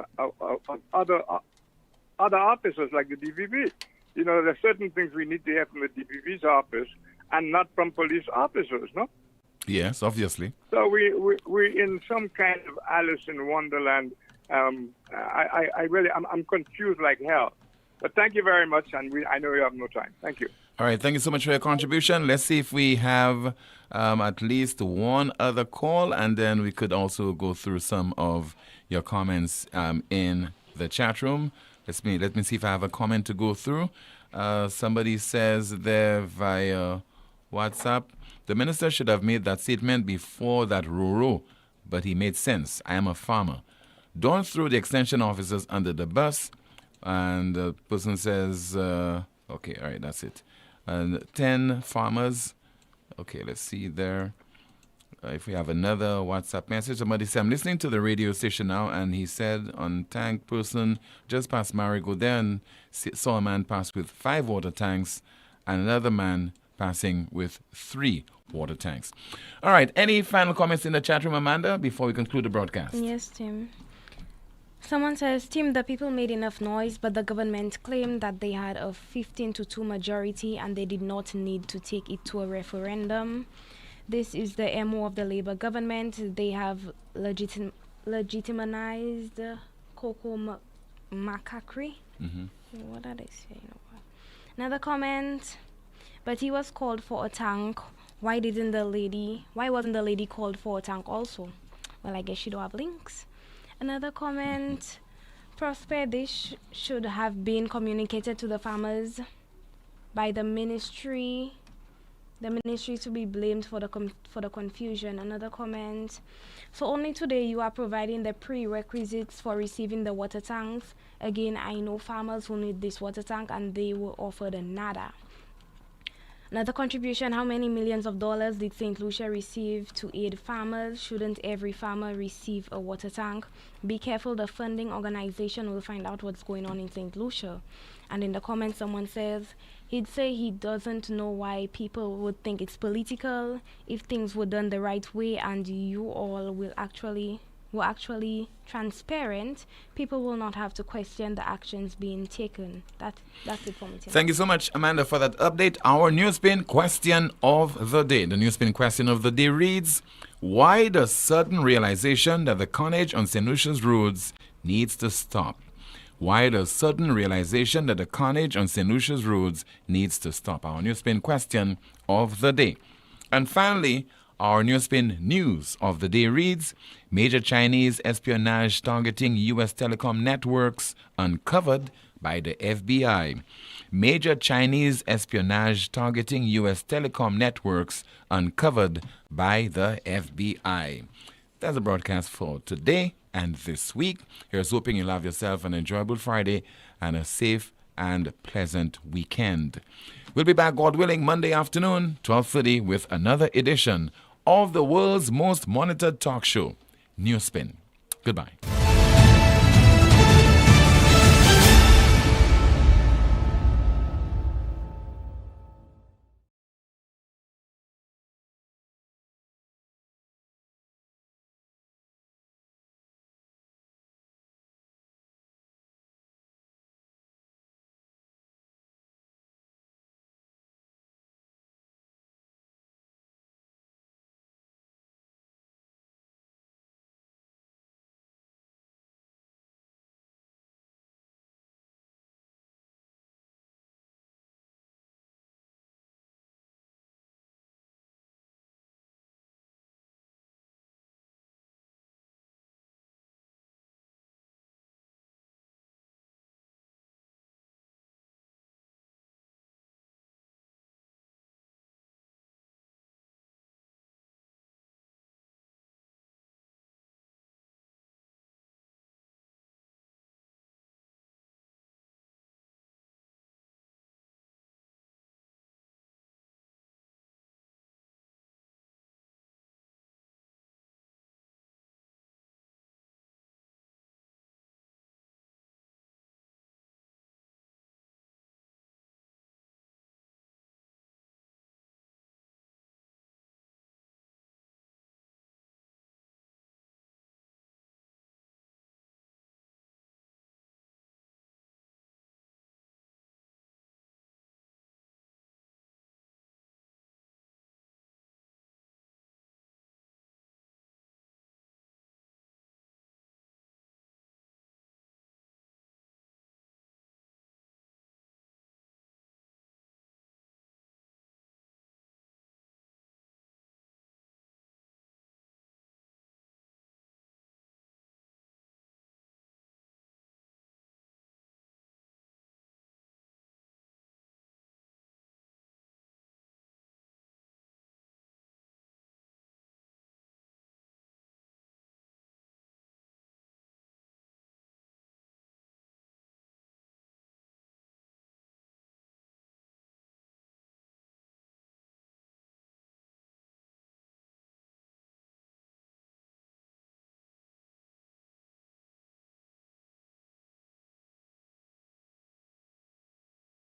other officers like the DPP. There are certain things we need to hear from the DPP's office and not from police officers, no? Yes, obviously. So we in some kind of Alice in Wonderland. I'm confused like hell. But thank you very much, and I know you have no time. Thank you. All right, thank you so much for your contribution. Let's see if we have at least one other call, and then we could also go through some of your comments in the chat room. Let me see if I have a comment to go through. Somebody says there via WhatsApp, the minister should have made that statement before that Roro, but he made sense. I am a farmer. Don't throw the extension officers under the bus. And the person says, okay, all right, that's it. And 10 farmers. Okay, let's see there. If we have another WhatsApp message. Somebody said, I'm listening to the radio station now, and he said on tank person just past Marigo there and saw a man pass with 5 water tanks and another man passing with 3 water tanks. All right, any final comments in the chat room, Amanda, before we conclude the broadcast? Yes, Tim. Someone says, Tim, the people made enough noise, but the government claimed that they had a 15-2 majority and they did not need to take it to a referendum. This is the MO of the Labour government. They have legitimized Coco Macacri. What are they saying? Another comment, but he was called for a tank. Why wasn't the lady called for a tank also? Well, I guess she don't have links. Another comment, Prosper, this should have been communicated to the farmers by the ministry. The ministry to be blamed for the confusion. Another comment, so only today you are providing the prerequisites for receiving the water tanks. Again, I know farmers who need this water tank and they were offered a nada. Another contribution, how many millions of dollars did St. Lucia receive to aid farmers? Shouldn't every farmer receive a water tank? Be careful, the funding organization will find out what's going on in St. Lucia. And in the comments, someone says, he'd say he doesn't know why people would think it's political. If things were done the right way and you all were actually transparent, people will not have to question the actions being taken. That's it for me. Thank you so much, Amanda, for that update. Our NewsSpin question of the day. The NewsSpin question of the day reads, why does sudden realization that the carnage on St. Lucia's roads needs to stop? Why the sudden realization that the carnage on St. Lucia's roads needs to stop. Our NewsSpin question of the day. And finally, our NewsSpin news of the day reads, major Chinese espionage targeting U.S. telecom networks uncovered by the FBI. Major Chinese espionage targeting U.S. telecom networks uncovered by the FBI. That's the broadcast for today and this week. Here's hoping you'll have yourself an enjoyable Friday and a safe and pleasant weekend. We'll be back, God willing, Monday afternoon, 12:30, with another edition of the world's most monitored talk show, NewsSpin. Goodbye.